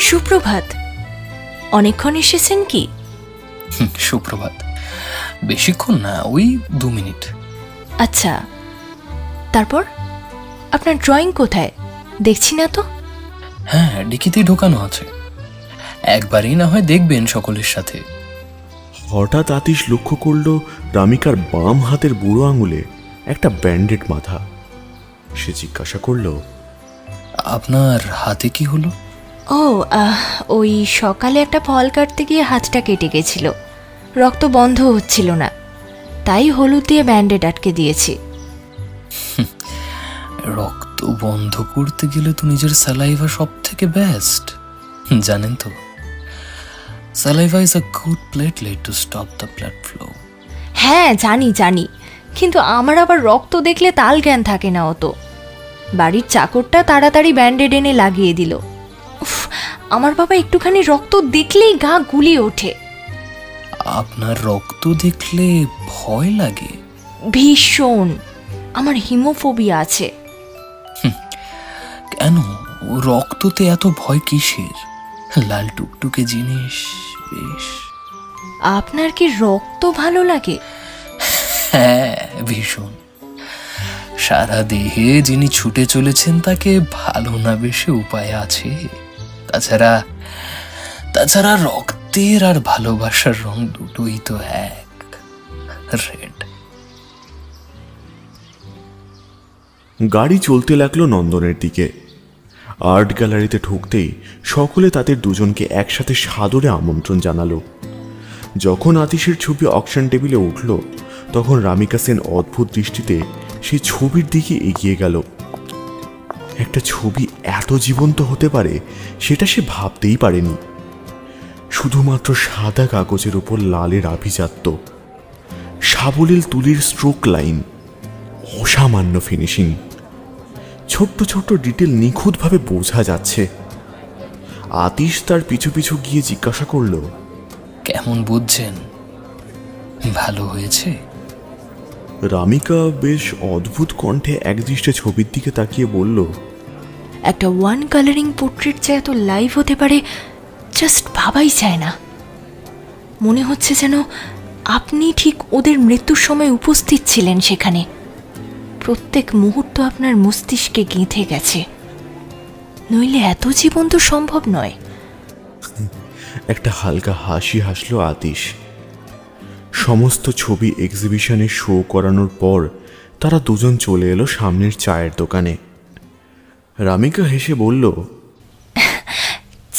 সুপ্রভাত, অনেকক্ষণ এসেছেন কি? সুপ্রভাত, বেশিক্ষণ না, ওই 2 মিনিট। আচ্ছা, তারপর আপনার ড্রয়িং কোথায়? দেখছি না তো। হ্যাঁ, ডিকিতেই ঢোকানো আছে, একবারই না হয় দেখবেন সকলের সাথে। হঠাৎ আতিশ লক্ষ্য করল রামিকার বাম হাতের বুড়ো আঙুলে একটা ব্যান্ডেড বাঁধা। সে জিজ্ঞাসা করল, আপনার হাতে কি হলো? ও, ওই সকালে একটা ফল কাটতে গিয়ে হাতটা কেটে গেছিল, রক্ত বন্ধ হচ্ছিল না, তাই হলুদ দিয়ে ব্যান্ডেড আটকে দিয়েছি। রক্ত বন্ধ করতে গেলে তো নিজের স্যালাইভা সব থেকে বেস্ট, জানেন তো? Saliva is a good platelet to stop the blood flow. হ্যাঁ, জানি জানি, কিন্তু আমার আবার রক্ত দেখলে তাল জ্ঞান থাকে না অত। বাড়ির চাকরটা তাড়াতাড়ি ব্যান্ডেড এনে লাগিয়ে দিল। আমার বাবা একটুখানি রক্ত দেখলেই গা গুলিয়ে ওঠে। আপনার রক্ত দেখলে ভয় লাগে? ভীষণ, আমার হিমোফোবিয়া আছে। কেন, রক্ততে এত ভয় কিসের? লাল টুকটুকে জিনিস বেশ। আপনার কি রক্ত ভালো লাগে? হ্যাঁ, ভীষণ। সারা দেহে যিনি ছুটে চলেছেন তাকে ভালো না বেশি উপায় আছে। তাছাড়া রক্তের আর ভালোবাসার রং দুটোই তো এক, রেড। গাড়ি চলতে লাগলো নন্দনের দিকে। আর্ট গ্যালারিতে ঢুকতেই সকলে তাদের দুজনকে একসাথে সাদরে আমন্ত্রণ জানালো। যখন আতিশের ছবি অকশন টেবিলে উঠল, তখন রামিকা সেন অদ্ভুত দৃষ্টিতে সেই ছবির দিকে এগিয়ে গেল। একটা ছবি এত জীবন্ত হতে পারে সেটা সে ভাবতেই পারেনি। শুধুমাত্র সাদা কাগজের উপর লালের আভিজাত্য, সাবলীল তুলির স্ট্রোক লাইন, অসামান্য ফিনিশিং, ছোট্ট ছোট্ট ডিটেল নিখুঁতভাবে বোঝা যাচ্ছে। আতিশ তার পিছু পিছু গিয়ে জিজ্ঞাসা করল, কেমন বুঝছেন? ভালো হয়েছে? রামিকা বেশ অদ্ভুত কণ্ঠে একদৃষ্টে ছবির দিকে তাকিয়ে বলল, একটা ওয়ান কালারিং পোর্ট্রেট যে এত লাইভ হতে পারে জাস্ট ভাবাই যায় না। মনে হচ্ছে যেন আপনি ঠিক ওদের মৃত্যুর সময় উপস্থিত ছিলেন সেখানে। প্রত্যেক মুহূর্ত আপনার মস্তিষ্কে গেঁথে গেছে, নইলে এত জীবন তো সম্ভব নয়। একটা হালকা হাসি হাসল আতিশ। সমস্ত ছবি এক্সিবিশনে শো করানোর পর তারা দুজন চলে এলো সামনের চায়ের দোকানে। রামিকা হেসে বলল,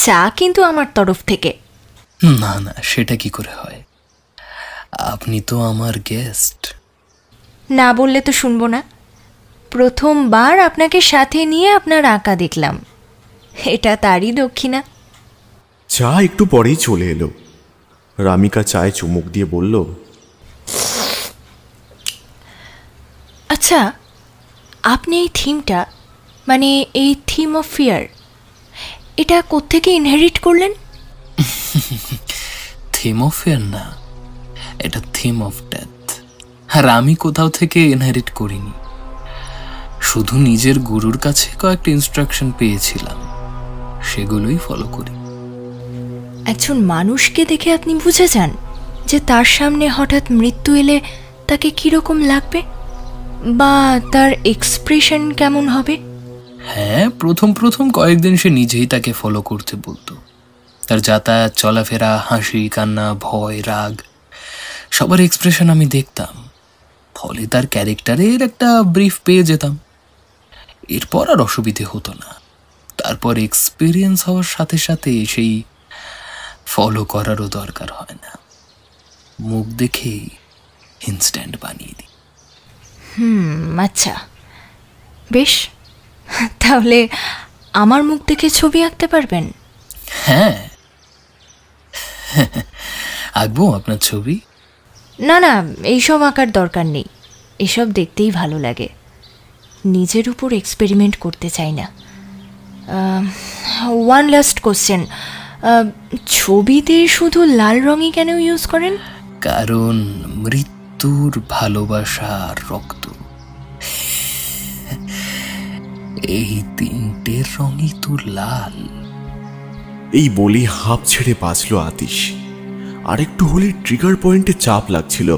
চা কিন্তু আমার তরফ থেকে। না না, সেটা কি করে হয়? আপনি তো আমার গেস্ট। না বললে তো শুনবো না। প্রথমবার আপনাকে সাথে নিয়ে আপনার আঁকা দেখলাম, এটা তারই দক্ষিণা। চা একটু পরেই চলে এলো। রামিকা চায়ে চুমুক দিয়ে বলল, আচ্ছা, আপনি এই থিমটা, মানে এই থিম অফ ফিয়ার, এটা কোত্থেকে ইনহেরিট করলেন? থিম অফ ফিয়ার না, এটা থিম অফ ডেথ। আর আমি কোথাও থেকে ইনহেরিট করিনি, শুধু নিজের গুরুর কাছে কয়েকটা ইনস্ট্রাকশন পেয়েছিলাম, সেগুলোই ফলো করি। একজন মানুষকে দেখে আপনি বুঝে যান যে তার সামনে হঠাৎ মৃত্যু এলে তাকে কীরকম লাগবে বা তার এক্সপ্রেশন কেমন হবে? হ্যাঁ, প্রথম প্রথম কয়েকদিন সে নিজেই তাকে ফলো করতে বলতো। তার যাতায়াত, চলাফেরা, হাসি, কান্না, ভয়, রাগ, সবার এক্সপ্রেশন আমি দেখতাম। ফলে তার ক্যারেক্টারের একটা ব্রিফ পেয়ে যেতাম। এরপর আর অসুবিধে হতো না। তারপর এক্সপিরিয়েন্স হওয়ার সাথে সাথে সেই ফলো করারও দরকার হয় না, মুখ দেখেই ইনস্ট্যান্ট বানিয়ে দিই। আচ্ছা, বেশ, তাহলে আমার মুখ দেখে ছবি আঁকতে পারবেন? হ্যাঁ, আঁকবো আপনার ছবি। না না, এইসব আঁকার দরকার নেই, এসব দেখতেই ভালো লাগে। নিজের উপর এক্সপেরিমেন্ট করতে চাই না। ওয়ান লাস্ট কোশ্চেন, ছবিতে শুধু লাল রঙই কেন ইউজ করেন? কারণ মৃত্যুর ভালোবাসা আর রক্ত, এই তিনটের রঙই তো লাল। এই বলি হাঁপ ছেড়ে বাঁচল আতিশ। আরেকটু হলে ট্রিগার পয়েন্টে চাপ লাগছিল।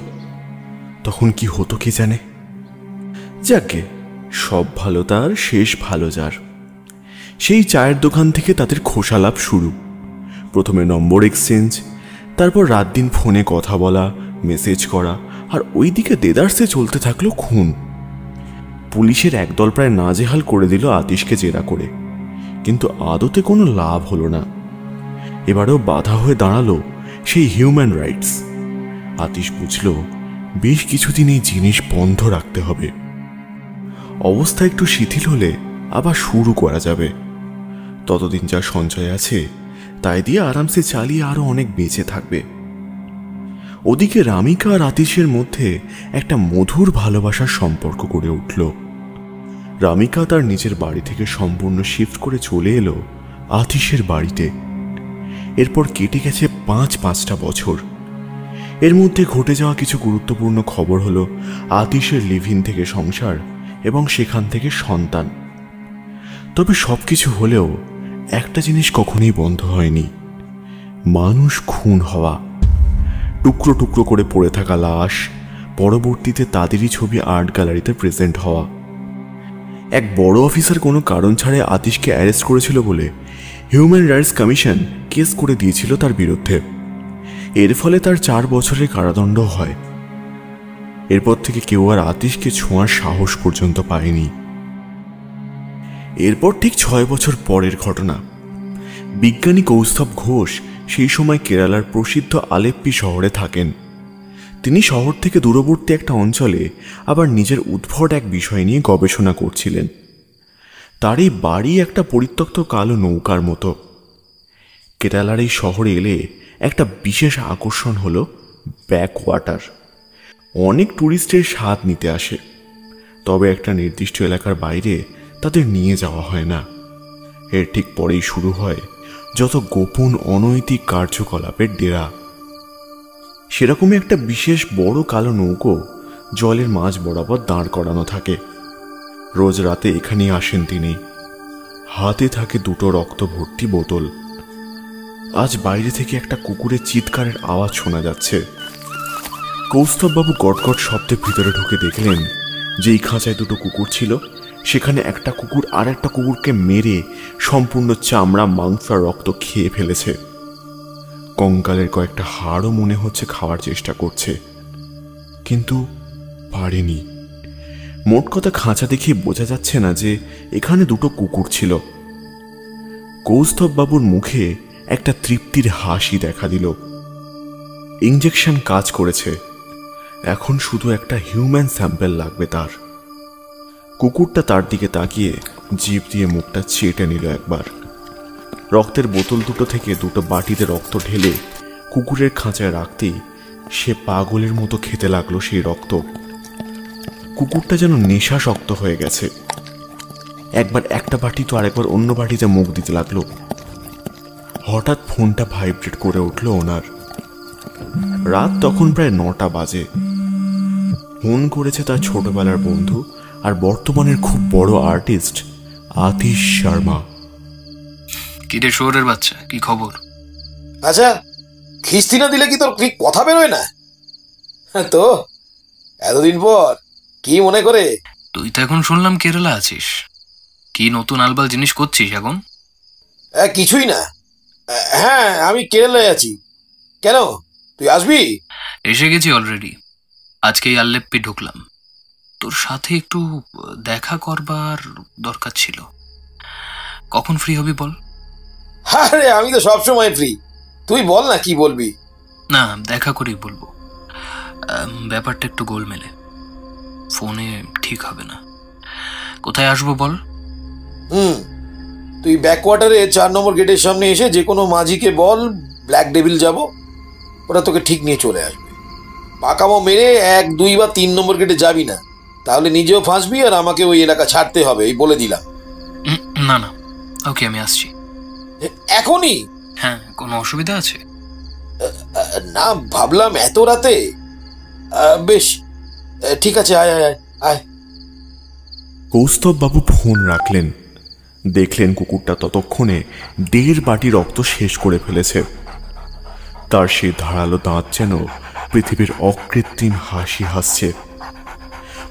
তখন কি হতো কে জানে। যাকে সব ভালো তার, শেষ ভালো যার। সেই চায়ের দোকান থেকে তাদের খোশালাপ শুরু। প্রথমে নম্বর এক্সচেঞ্জ, তারপর রাত দিন ফোনে কথা বলা, মেসেজ করা, আর ওইদিকে দেদারসে চলতে থাকলো খুন। পুলিশের একদল প্রায় নাজেহাল করে দিল আতিশকে জেরা করে, কিন্তু আদতে কোনো লাভ হলো না। এবারেও বাধা হয়ে দাঁড়ালো সেই হিউম্যান রাইটস। আতিশ বুঝল বেশ কিছুদিন এই জিনিস বন্ধ রাখতে হবে। অবস্থা একটু শিথিল হলে আবার শুরু করা যাবে। ততদিন যা সঞ্চয় আছে তাই দিয়ে আরামসে চালিয়ে আরো অনেক বেঁচে থাকবে। ওদিকে রামিকা আর আতিশের মধ্যে একটা মধুর ভালোবাসার সম্পর্ক গড়ে উঠল। রামিকা তার নিজের বাড়ি থেকে সম্পূর্ণ শিফট করে চলে এলো আতিশের বাড়িতে। এরপর কেটে গেছে 5-5টা বছর। এর মধ্যে ঘটে যাওয়া কিছু গুরুত্বপূর্ণ খবর হলো আতিশের লিভ ইন থেকে সংসার এবং সেখান থেকে সন্তান। তবে সবকিছু হলেও একটা জিনিস কখনোই বন্ধ হয়নি, মানুষ খুন হওয়া। টুকরো টুকরো করে পড়ে থাকা লাশ, পরবর্তীতে তাদেরই ছবি আর্ট গ্যালারিতে প্রেজেন্ট হওয়া। এক বড় অফিসার কোনো কারণ ছাড়াই আতিশকে অ্যারেস্ট করেছিল বলে হিউম্যান রাইটস কমিশন কেস করে দিয়েছিল তার বিরুদ্ধে। এর ফলে তার 4 বছরের কারাদণ্ড হয়। এরপর থেকে কেউ আর আতিশকে ছোঁয়ার সাহস পর্যন্ত পায়নি। এরপর ঠিক 6 বছর পরের ঘটনা। বিজ্ঞানী কৌস্তভ ঘোষ সেই সময় কেরালার প্রসিদ্ধ আলেপ্পি শহরে থাকেন। তিনি শহর থেকে দূরবর্তী একটা অঞ্চলে আবার নিজের উদ্ভট এক বিষয় নিয়ে গবেষণা করছিলেন। তার এই বাড়ি একটা পরিত্যক্ত কালো নৌকার মতো। কেরালার এই শহরে এলে একটা বিশেষ আকর্ষণ হলো ব্যাকওয়াটার। অনেক ট্যুরিস্টের স্বাদ নিতে আসে, তবে একটা নির্দিষ্ট এলাকার বাইরে তাদের নিয়ে যাওয়া হয় না। এর ঠিক পরেই শুরু হয় যত গোপন অনৈতিক কার্যকলাপের ডেরা। সেরকমই একটা বিশেষ বড় কালো নৌকো জলের মাঝ বরাবর দাঁড় করানো থাকে। রোজ রাতে এখানেই আসেন তিনি। হাতে থাকে দুটো রক্ত ভর্তি বোতল। আজ বাইরে থেকে একটা কুকুরের চিৎকারের আওয়াজ শোনা যাচ্ছে। কৌস্তববাবু গটগট শব্দে ভিতরে ঢুকে দেখলেন যেই খাঁচায় দুটো কুকুর ছিল সেখানে একটা কুকুর আর একটা কুকুরকে মেরে সম্পূর্ণ চামড়া, মাংস আর রক্ত খেয়ে ফেলেছে। কঙ্কালের কয়েকটা হাড়ও মনে হচ্ছে খাওয়ার চেষ্টা করছে, কিন্তু পারেনি। মোট কথা খাঁচা দেখে বোঝা যাচ্ছে না যে এখানে দুটো কুকুর ছিল। কৌস্তববাবুর মুখে একটা তৃপ্তির হাসি দেখা দিল। ইঞ্জেকশন কাজ করেছে, এখন শুধু একটা হিউম্যান স্যাম্পল লাগবে তার। কুকুরটা তার দিকে তাকিয়ে জিভ দিয়ে মুখটা চেটে নিল একবার। রক্তের বোতল দুটো থেকে দুটো বাটিতে রক্ত ঢেলে কুকুরের খাঁচায় রাখতেই সে পাগলের মতো খেতে লাগলো সেই রক্ত। কুকুরটা যেন নেশাসক্ত হয়ে গেছে। একবার একটা বাটি তো আরেকবার অন্য বাটিতে মুখ দিতে লাগলো। হঠাৎ ফোনটা ভাইব্রেট করে উঠল ওনার। রাত তখন প্রায় 9টা বাজে। ফোন করেছে তার ছোটবেলার বন্ধু আর বর্তমানের খুব বড় আর্টিস্ট আতিশ শর্মা। কিরে শহরের বাচ্চা, কি খবর? আচ্ছা, খিস্তি না দিলে কি তোর ঠিক কথা বেরোয় না? তো এতদিন পর কি মনে করে? তুই তো এখন শুনলাম কেরালা আছিস। কি নতুন আলবাল জিনিস করছিস এখন? কিছুই না। হ্যাঁ, আমি কেরালায় আছি। কেন, তুই আসবি? এসে গেছি অলরেডি। আজকেই আল্লেপ্পি ঢুকলাম। তোর সাথে একটু দেখা করবার দরকার ছিল। কখন ফ্রি হবি বল? আরে আমি তো সবসময় ফ্রি, তুই বল না কি বলবি। না, দেখা করেই বলবো। ব্যাপারটা একটু গোলমেলে, ফোনে ঠিক হবে না। কোথায় আসবো বল? তুই ব্যাকওয়াটারে 4 নম্বর গেটের সামনে এসে যে কোনো মাঝিকে বল ব্ল্যাক ডেভিল যাব, ওরা তোকে ঠিক নিয়ে চলে আসবে। পাকামো মেরে 1, 2 বা 3 নম্বর গেটে যাবি না, তাহলে নিজেও ফাঁসবি আর আমাকে ওই এলাকা ছাড়তে হবে, এই বলে দিলাম। না না, ওকে, আমি আসছি এখনই? হ্যাঁ, কোনো অসুবিধা আছে? না, ভাবলাম এত রাতে। বেশ, ঠিক আছে, আয় আয় আয়। কৌস্তববাবু ফোন রাখলেন। দেখলেন কুকুরটা ততক্ষণে 1.5 বাটি রক্ত শেষ করে ফেলেছে। তার সেই ধারালো দাঁত যেন পৃথিবীর অকৃত্রিম হাসি হাসছে।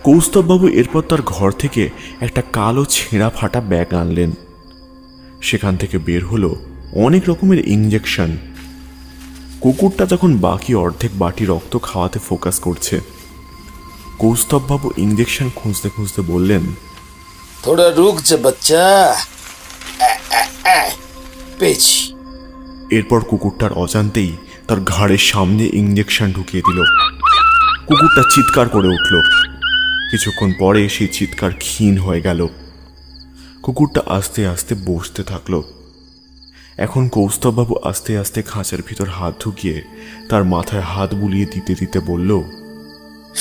কৌস্তববাবু এরপর তার ঘর থেকে একটা কালো ছেঁড়া ফাটা ব্যাগ আনলেন। সেখান থেকে বের হলো অনেক রকমের ইঞ্জেকশন। কুকুরটা যখন বাকি অর্ধেক বাটি রক্ত খাওয়াতে ফোকাস করছে, কৌস্তববাবু ইঞ্জেকশন খুঁজতে খুঁজতে বললেন, থোড়া রুক যা বাচ্চা, পেয়েছি। এরপর কুকুরটার অজান্তেই তার ঘাড়ের সামনে ইঞ্জেকশন ঢুকিয়ে দিল। কুকুরটা চিৎকার করে উঠল। কিছুক্ষণ পরে সেই চিৎকার ক্ষীণ হয়ে গেল। কুকুরটা আস্তে আস্তে বসতে থাকলো। এখন কৌস্তববাবু আস্তে আস্তে খাঁচার ভিতর হাত ঢুকিয়ে তার মাথায় হাত বুলিয়ে দিতে দিতে বলল,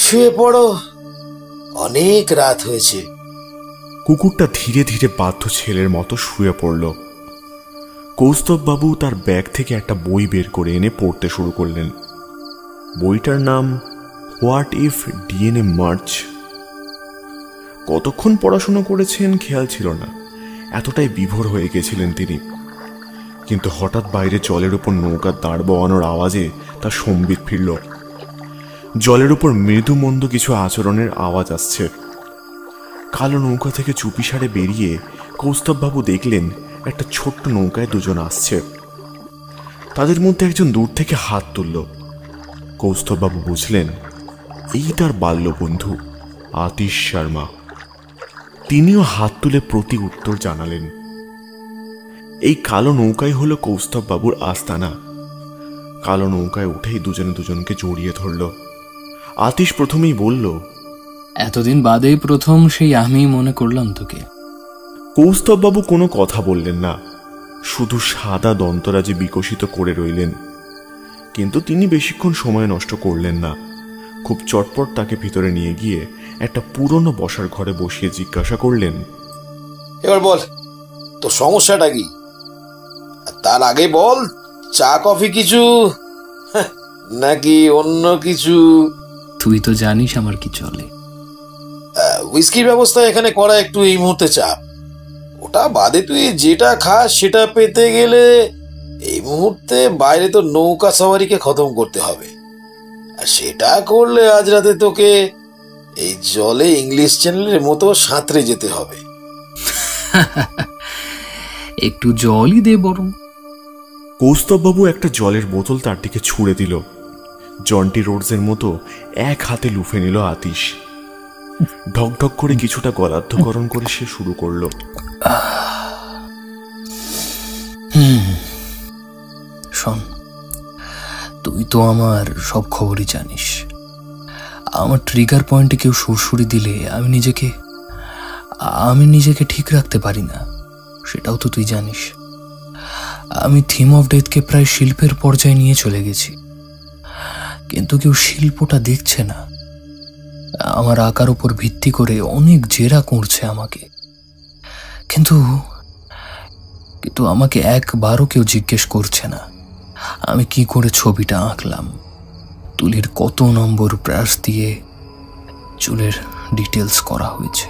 শুয়ে পড়ো, অনেক রাত হয়েছে। কুকুরটা ধীরে ধীরে বাধ্য ছেলের মতো শুয়ে পড়ল। কৌস্তববাবু তার ব্যাগ থেকে একটা বই বের করে এনে পড়তে শুরু করলেন। বইটার নাম হোয়াট ইফ ডিএনএ মার্চ। কতক্ষণ পড়াশুনো করেছেন খেয়াল ছিল না, এতটাই বিভোর হয়ে গেছিলেন তিনি। কিন্তু হঠাৎ বাইরে জলের উপর নৌকার দাঁড় বওয়ানোর আওয়াজে তার সম্বিত ফিরল। জলের উপর মৃদু মন্দ কিছু আচরণের আওয়াজ আসছে। কালো নৌকা থেকে চুপিসারে বেরিয়ে কৌস্তববাবু দেখলেন একটা ছোট্ট নৌকায় দুজন আসছে। তাদের মধ্যে একজন দূর থেকে হাত তুলল। কৌস্তববাবু বুঝলেন এই তার বাল্য বন্ধু আতিশ শর্মা। তিনিও হাত তুলে প্রতি উত্তর জানালেন। এই কালো নৌকাই হলো কৌস্তববাবুর আস্তানা। কালো নৌকায় উঠেই দুজনে দুজনকে জড়িয়ে ধরল। আতিশ প্রথমেই বলল, এতদিন বাদেই প্রথম সেই আমি মনে করলাম তোকে। কৌস্তববাবু কোনো কথা বললেন না, শুধু সাদা দন্তরাজি বিকশিত করে রইলেন। কিন্তু তিনি বেশিক্ষণ সময় নষ্ট করলেন না। খুব চটপট তাকে ভিতরে নিয়ে গিয়ে একটা পুরনো বসার ঘরে বসিয়ে জিজ্ঞাসা করলেন, এবার বল তোর সমস্যাটা কি? তার আগে বল, চা কফি কিছু নাকি অন্য কিছু? তুই তো জানিস আমার কি চলে। হুইস্কির ব্যবস্থা এখানে করা একটু এই মুহূর্তে চাপ। ওটা বাদে তুই যেটা খাস সেটা পেতে গেলে এই মুহূর্তে বাইরে তো নৌকা সওয়ারিকে খতম করতে হবে, আর সেটা করলে আজ রাতে তোকে এই জলে ইংলিশ চ্যানেলের মতো সাঁতরে যেতে হবে। একটু জলই দে বরং। কৌস্তববাবু একটা জলের বোতল তার দিকে ছুঁড়ে দিল। জন্টি রোডসের মতো এক হাতে লুফে নিল আতিশ। ঢকঢক করে কিছুটা গলাধ্যকরণ করে সে শুরু করলো। শোন, তুই তো আমার সব খবরই জানিস। আমার ট্রিগার পয়েন্টে কেউ সুরসুরি দিলে আমি নিজেকে ঠিক রাখতে পারি না, সেটাও তো তুই জানিস। আমি থিম অফ ডেথকে প্রায় শিল্পের পর্যায়ে নিয়ে চলে গেছি, কিন্তু কেউ শিল্পটা দেখছে না। আমার আঁকার উপর ভিত্তি করে অনেক জেরা করছে আমাকে, কিন্তু আমাকে একবারও কেউ জিজ্ঞেস করছে না আমি কি করে ছবিটা আঁকলাম, তুলির কত নম্বর ব্রাশ দিয়ে চুলের ডিটেলস করা হয়েছে,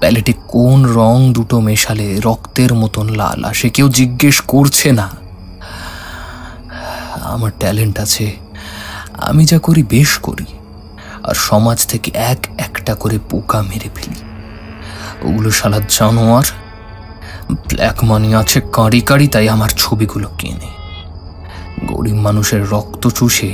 প্যালেটে কোন রং দুটো মেশালে রক্তের মতন লাল আসে, কেউ জিজ্ঞেস করছে না। আমার ট্যালেন্ট আছে, আমি যা করি বেশ করি, আর সমাজ থেকে একটা করে পোকা মেরে ফেলি। ওগুলো শালা জানোয়ার, ব্ল্যাক মানি আছে কাঁড়ি কাঁড়ি, তাই আমার ছবিগুলো কেনে। গরিব মানুষের রক্ত চুষে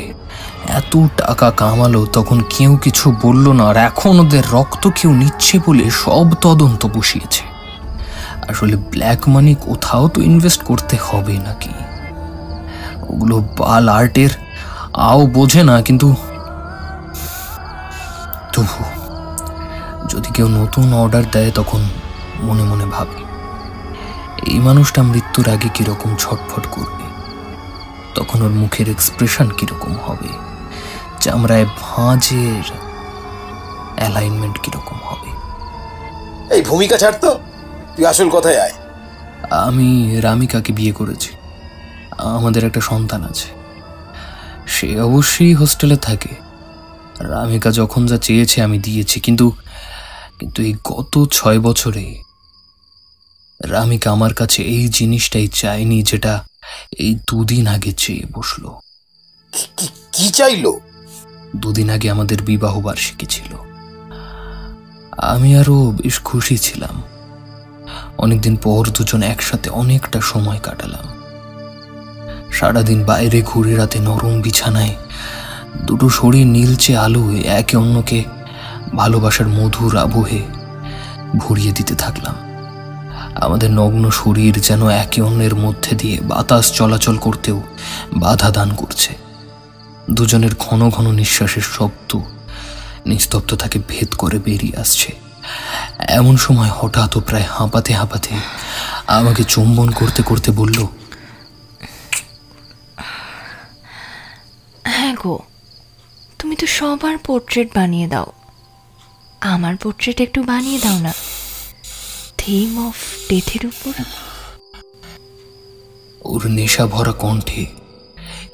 এত টাকা কামালো, তখন কেউ কিছু বলল না, আর এখন ওদের রক্ত কেউ নিচ্ছে বলে সব তদন্ত বসিয়েছে। আসলে ব্ল্যাক মানি কোথাও তো ইনভেস্ট করতে হবে নাকি? ওগুলো বাল আর্টের আও বোঝে না, কিন্তু তবু যদি কেউ নতুন অর্ডার দেয় তখন মনে মনে ভাবি এই মানুষটা মৃত্যুর আগে কিরকম ছটফট করবে, তখন ওর মুখের এক্সপ্রেশন কিরকম হবে, চামড়ায় ভাঁজের অ্যালাইনমেন্ট কিরকম হবে। এই ভূমিকা ছাড়তো, তুই আসল কথায় আয়। আমি রামিকাকে বিয়ে করেছি, আমাদের একটা সন্তান আছে। সে অবশ্যই হোস্টেলে থাকে। রামিকা যখন যা চেয়েছে আমি দিয়েছি, কিন্তু এই গত 6 বছরে রামিকা আমার কাছে এই জিনিসটাই চায়নি যেটা এই 2 দিন আগে চেয়ে বসলো। কি চাইলো? 2 দিন আগে আমাদের বিবাহ বার্ষিকী ছিল। আমি আরো বেশ খুশি ছিলাম। অনেকদিন পর দুজন একসাথে অনেকটা সময় কাটালাম। সারাদিন বাইরে ঘুরে রাতে নরম বিছানায় দুটো শরীর নীলচে আলোয় একে অন্যকে ভালোবাসার মধুর আবহে ভরিয়ে দিতে থাকলাম। আমাদের নগ্ন শরীর যেন একে অন্যের মধ্যে দিয়ে বাতাস চলাচল করতেও বাধা দান করছে। দুজনের ঘন ঘন নিঃশ্বাসের শব্দ নিস্তব্ধতাকে ভেদ করে বেরিয়ে আসছে। এমন সময় হঠাৎ ও প্রায় হাঁপাতে হাঁপাতে আমাকে চুম্বন করতে করতে বলল, হ্যাঁ গো, তুমি তো সবার পোর্ট্রেট বানিয়ে দাও, আমার পোর্ট্রেট একটু বানিয়ে দাও না, থিম অফ ডেথের উপর। ওর নেশা ভরা কণ্ঠে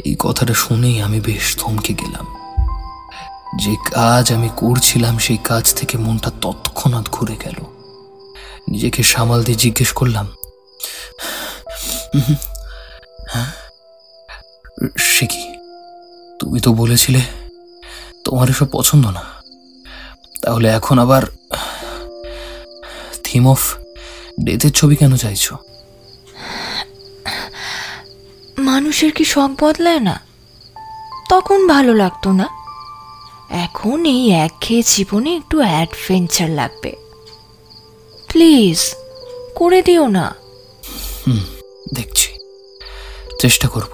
এই কথাটা শুনেই আমি বেশ থমকে গেলাম। যে কাজ আমি করছিলাম সেই কাজ থেকে মনটা তৎক্ষণাৎ ঘুরে গেল। নিজেকে সামাল দিয়ে জিজ্ঞেস করলাম, সে কি, তুমি তো বলেছিলে তোমার এসব পছন্দ না, তাহলে এখন আবার থিম অফ ডেথের ছবি কেন চাইছো? মানুষের কি শখ বদলায় না? তখন ভালো লাগতো না, এখন এই একঘেয়ে জীবনে একটু অ্যাডভেঞ্চার লাগবে। প্লিজ করে দিও না। দেখছি, চেষ্টা করব।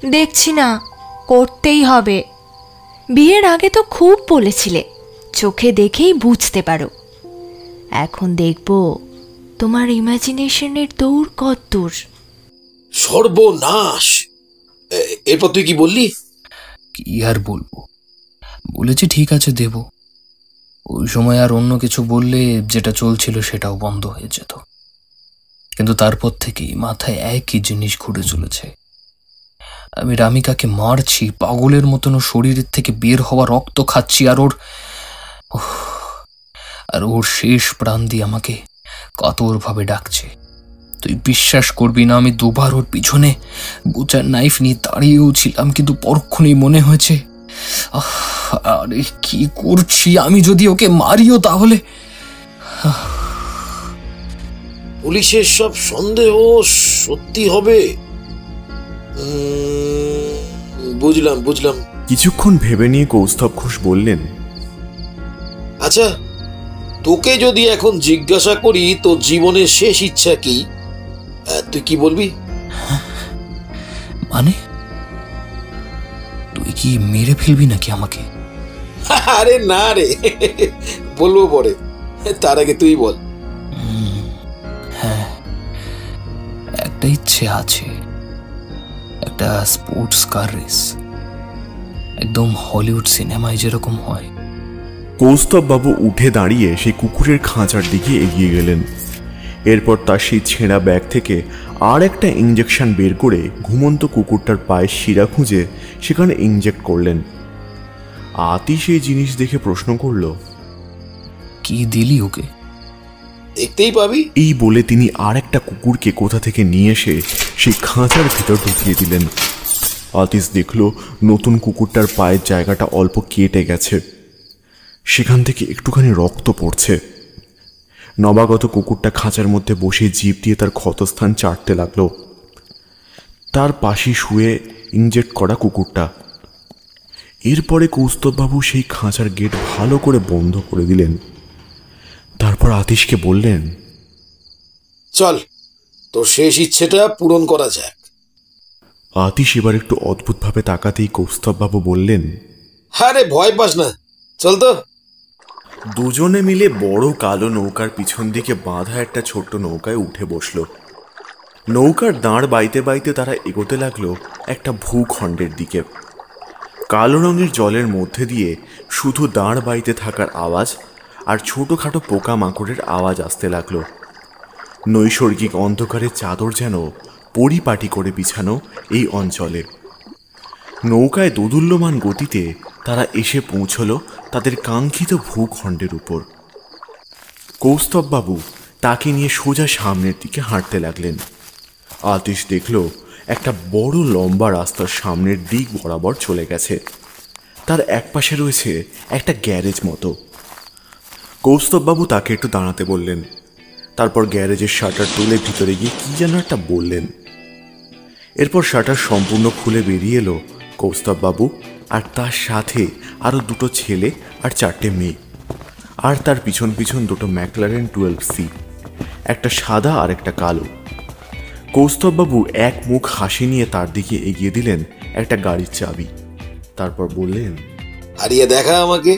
দেখছি না, করতেই হবে। বিয়ের আগে তো খুব বলেছিলে চোখে দেখেই বুঝতে পারো। এখন দেখব তোমার ইমাজিনেশনের দৌড় কতদূর। সর্বনাশ! এরপর তুই কি বললি? কি আর বলবো, বলেছি ঠিক আছে দেব। ওই সময় আর অন্য কিছু বললে যেটা চলছিল সেটাও বন্ধ হয়ে যেত। কিন্তু তারপর থেকেই মাথায় একই জিনিস ঘুরে চলেছে। আমি রামিকাকে মারছি, পাগলের মতন শরীরের থেকে বের হওয়া রক্ত খাচ্ছি, আর ওর শেষ প্রাণ দিয়ে আমাকে কাতরভাবে ডাকছে। তুই বিশ্বাস করবি না, আমি দুবার ওর পিছনে বুচার নাইফ নিয়ে দাঁড়িয়েও ছিলাম, কিন্তু পরক্ষণেই মনে হয়েছে আরে কি করছি আমি, যদি ওকে মারিও তাহলে। পুলিশের সব সন্দেহ সত্যি হবে। বুঝলাম। কিছুক্ষণ ভেবে নিয়ে কৌস্তব ঘোষ বললেন, আচ্ছা, তোকে যদি এখন জিজ্ঞাসা করি তোর জীবনের শেষ ইচ্ছা কি, তুই কি বলবি? মানে তুই কি মেরে ফেলবি নাকি আমাকে? আরে না রে, বলবো পরে, তার আগে তুই বল। হ্যাঁ, একটা ইচ্ছে আছে, একটা স্পোর্টস কার রেস, একদম হলিউড সিনেমায় যেরকম হয়। কৌস্তব বাবু উঠে দাঁড়িয়ে সেই কুকুরের খাঁচার দিকে এগিয়ে গেলেন। এরপর তার সেই ছেঁড়া ব্যাগ থেকে আর একটা ইঞ্জেকশন বের করে ঘুমন্ত কুকুরটার পায়ে শিরা খুঁজে সেখানে ইনজেক্ট করলেন। আতিশ এই জিনিস দেখে প্রশ্ন করল, কি দিলি ওকে? দেখতেই পাবি। এই বলে তিনি আর একটা কুকুরকে কোথা থেকে নিয়ে এসে সেই খাঁচার ভিতর ঢুকিয়ে দিলেন। আতিশ দেখল নতুন কুকুরটার পায়ের জায়গাটা অল্প কেটে গেছে, সেখান থেকে একটুখানি রক্ত পড়ছে। নবাগত কুকুরটা খাঁচার মধ্যে বসে জিভ দিয়ে তার ক্ষতস্থান চাটতে লাগলো। তার পাশে শুয়ে ইনজেক্ট করা কুকুরটা। এরপরে কৌস্তববাবু সেই খাঁচার গেট ভালো করে বন্ধ করে দিলেন। তারপর আতিশকে বললেন, চল, তোর শেষ ইচ্ছেটা পূরণ করা যাক। আতিশ এবার একটু অদ্ভুতভাবে তাকাতেই কৌস্তববাবু বললেন, আরে ভয় পাস না, চল তো। দুজনে মিলে বড় কালো নৌকার পিছন দিকে বাঁধা একটা ছোট্ট নৌকায় উঠে বসল। নৌকার দাঁড় বাইতে বাইতে তারা এগোতে লাগলো একটা ভূখণ্ডের দিকে। কালো রঙের জলের মধ্যে দিয়ে শুধু দাঁড় বাইতে থাকার আওয়াজ আর ছোটোখাটো পোকামাকড়ের আওয়াজ আসতে লাগলো। নৈসর্গিক অন্ধকারের চাদর যেন পরিপাটি করে বিছানো এই অঞ্চলে। নৌকায় দোদুল্যমান গতিতে তারা এসে পৌঁছল তাদের কাঙ্ক্ষিত ভূখণ্ডের উপর। কৌস্তববাবু তাকে নিয়ে সোজা সামনের দিকে হাঁটতে লাগলেন। আতিশ দেখল একটা বড় লম্বা রাস্তার সামনের দিক বরাবর চলে গেছে। তার একপাশে রয়েছে একটা গ্যারেজ মতো। কৌস্তববাবু তাকে একটু দাঁড়াতে বললেন। তারপর গ্যারেজের শাটার তুলে ভিতরে গিয়ে কি যেন একটা বললেন। এরপর শাটার সম্পূর্ণ খুলে বেরিয়ে এলো কৌস্তববাবু আর তার সাথে আরো দুটো ছেলে আর চারটে মেয়ে, আর তার পিছন পিছন দুটো ম্যাকলারেন 12C, একটা সাদা আর একটা কালো। কৌস্তববাবু এক মুখ হাসি নিয়ে তার দিকে এগিয়ে দিলেন একটা গাড়ির চাবি। তারপর বললেন, হারিয়ে দেখা আমাকে।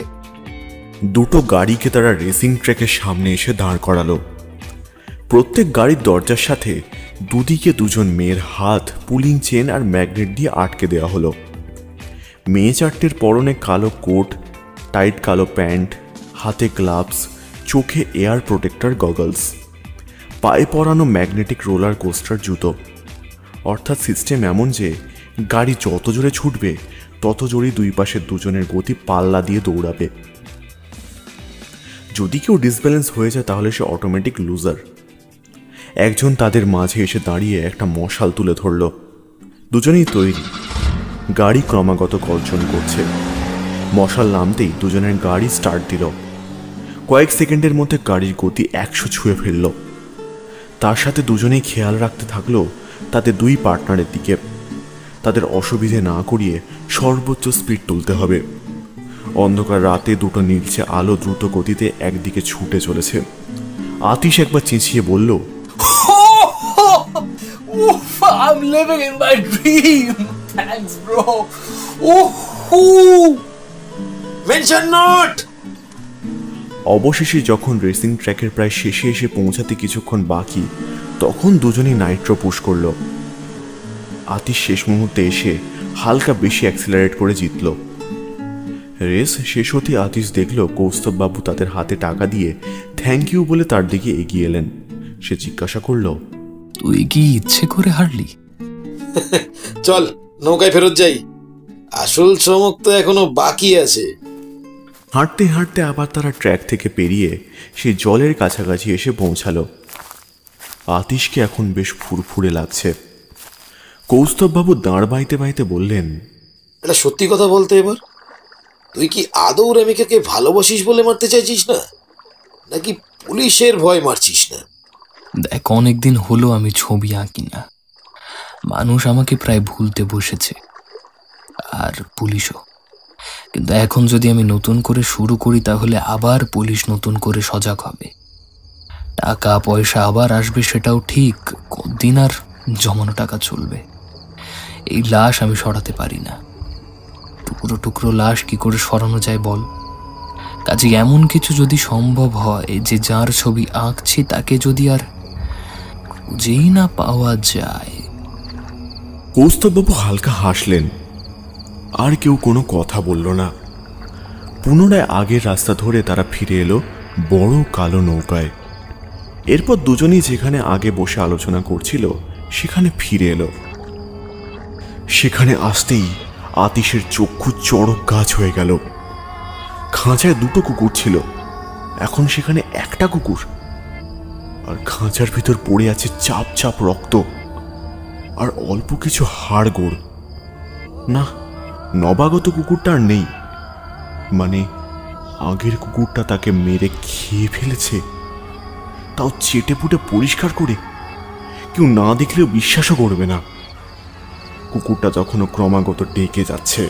দুটো গাড়িকে তারা রেসিং ট্র্যাকের সামনে এসে দাঁড় করালো। প্রত্যেক গাড়ির দরজার সাথে দুদিকে দুজন মেয়ের হাত পুলিং চেন আর ম্যাগনেট দিয়ে আটকে দেওয়া হলো। মেয়ে চারটের পরনে কালো কোট, টাইট কালো প্যান্ট, হাতে গ্লাভস, চোখে এয়ার প্রোটেক্টর গগলস, পায়ে পরানো ম্যাগনেটিক রোলার কোস্টার জুতো। অর্থাৎ সিস্টেম এমন যে গাড়ি যত জোরে ছুটবে তত জোরেই দুই পাশের দুজনের গতি পাল্লা দিয়ে দৌড়াবে। যদি কেউ ডিসব্যালেন্স হয়ে যায় তাহলে সে অটোমেটিক লুজার। একজন তাদের মাঝে এসে দাঁড়িয়ে একটা মশাল তুলে ধরল। দুজনেই তৈরি। গাড়ি ক্রমাগত গর্জন করছে। মশাল নামতেই দুজনের গাড়ি স্টার্ট দিল। কয়েক সেকেন্ডের মধ্যে গাড়ির গতি 100 ছুঁয়ে ফেলল। তার সাথে দুজনেই খেয়াল রাখতে থাকলো তাদের দুই পার্টনারের দিকে। তাদের অসুবিধে না করিয়ে সর্বোচ্চ স্পিড তুলতে হবে। অন্ধকার রাতে দুটো নীলচে আলো দ্রুত গতিতে একদিকে ছুটে চলেছে। আতিশ একবার চেঁচিয়ে বলল, I'm living in my dream. Thanks, bro. Mention not. অবশেষে যখন রেসিং ট্র্যাকের প্রায় শেষে এসে পৌঁছাতে কিছুক্ষণ বাকি, তখন দুজনেই নাইট্রো পুশ করল। আতিশ শেষ মুহূর্তে এসে হালকা বেশি অ্যাক্সিলারেট করে জিতল। রেস শেষ হতে আতিশ দেখল কৌস্তববাবু তাদের হাতে টাকা দিয়ে থ্যাংক ইউ বলে তার দিকে এগিয়ে এলেন। সে জিজ্ঞাসা করল, তুই কি ইচ্ছে করে হারলি? চল নৌকায় ফেরত যাই, আসল চমক তো এখনো বাকি আছে। হাঁটতে হাঁটতে আবার তারা ট্র্যাক থেকে পেরিয়ে সে জলের কাছাকাছি এসে পৌঁছালো। আতিশকে এখন বেশ ফুরফুরে লাগছে। কৌস্তববাবু দাঁড় বাইতে বাইতে বললেন, এটা সত্যি কথা বলতে এবার, তুই কি আদৌ রেমিকাকে ভালোবাসিস বলে মারতে চাইছিস না, নাকি পুলিশের ভয় মারছিস না? দেখ, অনেকদিন হলো আমি ছবি আঁকি না, মানুষ আমাকে প্রায় ভুলতে বসেছে, আর পুলিশও। কিন্তু এখন যদি আমি নতুন করে শুরু করি তাহলে আবার পুলিশ নতুন করে সজাগ হবে, টাকা পয়সা আবার আসবে, সেটাও ঠিক। কতদিন আর জমানো টাকা চলবে? এই লাশ আমি সরাতে পারি না, টুকরো টুকরো লাশ কি করে সরানো যায় বল? কাজে এমন কিছু যদি সম্ভব হয় যে যার ছবি আঁকছি তাকে যদি আর খুঁজেই না পাওয়া যায়। কৌস্তববাবু হালকা হাসলেন, আর কেউ কোনো কথা বলল না। পুনরায় আগের রাস্তা ধরে তারা ফিরে এলো বড় কালো নৌকায়। এরপর দুজনেই যেখানে আগে বসে আলোচনা করছিল সেখানে ফিরে এলো। সেখানে আসতেই আতিশের চক্ষু চড়ক গাছ হয়ে গেল। খাঁচায় দুটো কুকুর ছিল, এখন সেখানে একটা কুকুর, আর খাঁচার ভিতর পড়ে আছে চাপ চাপ রক্ত আর অল্প কিছু হাড়গোড়। না, নবাগত কুকুরটা আর নেই, মানে আগের কুকুরটা তাকে মেরে খেয়ে ফেলেছে, তাও চেটে পুটে পরিষ্কার করে। কেউ না দেখলেও বিশ্বাসও করবে না। কুকুরটা যখনও ক্রমাগত ডেকে যাচ্ছে।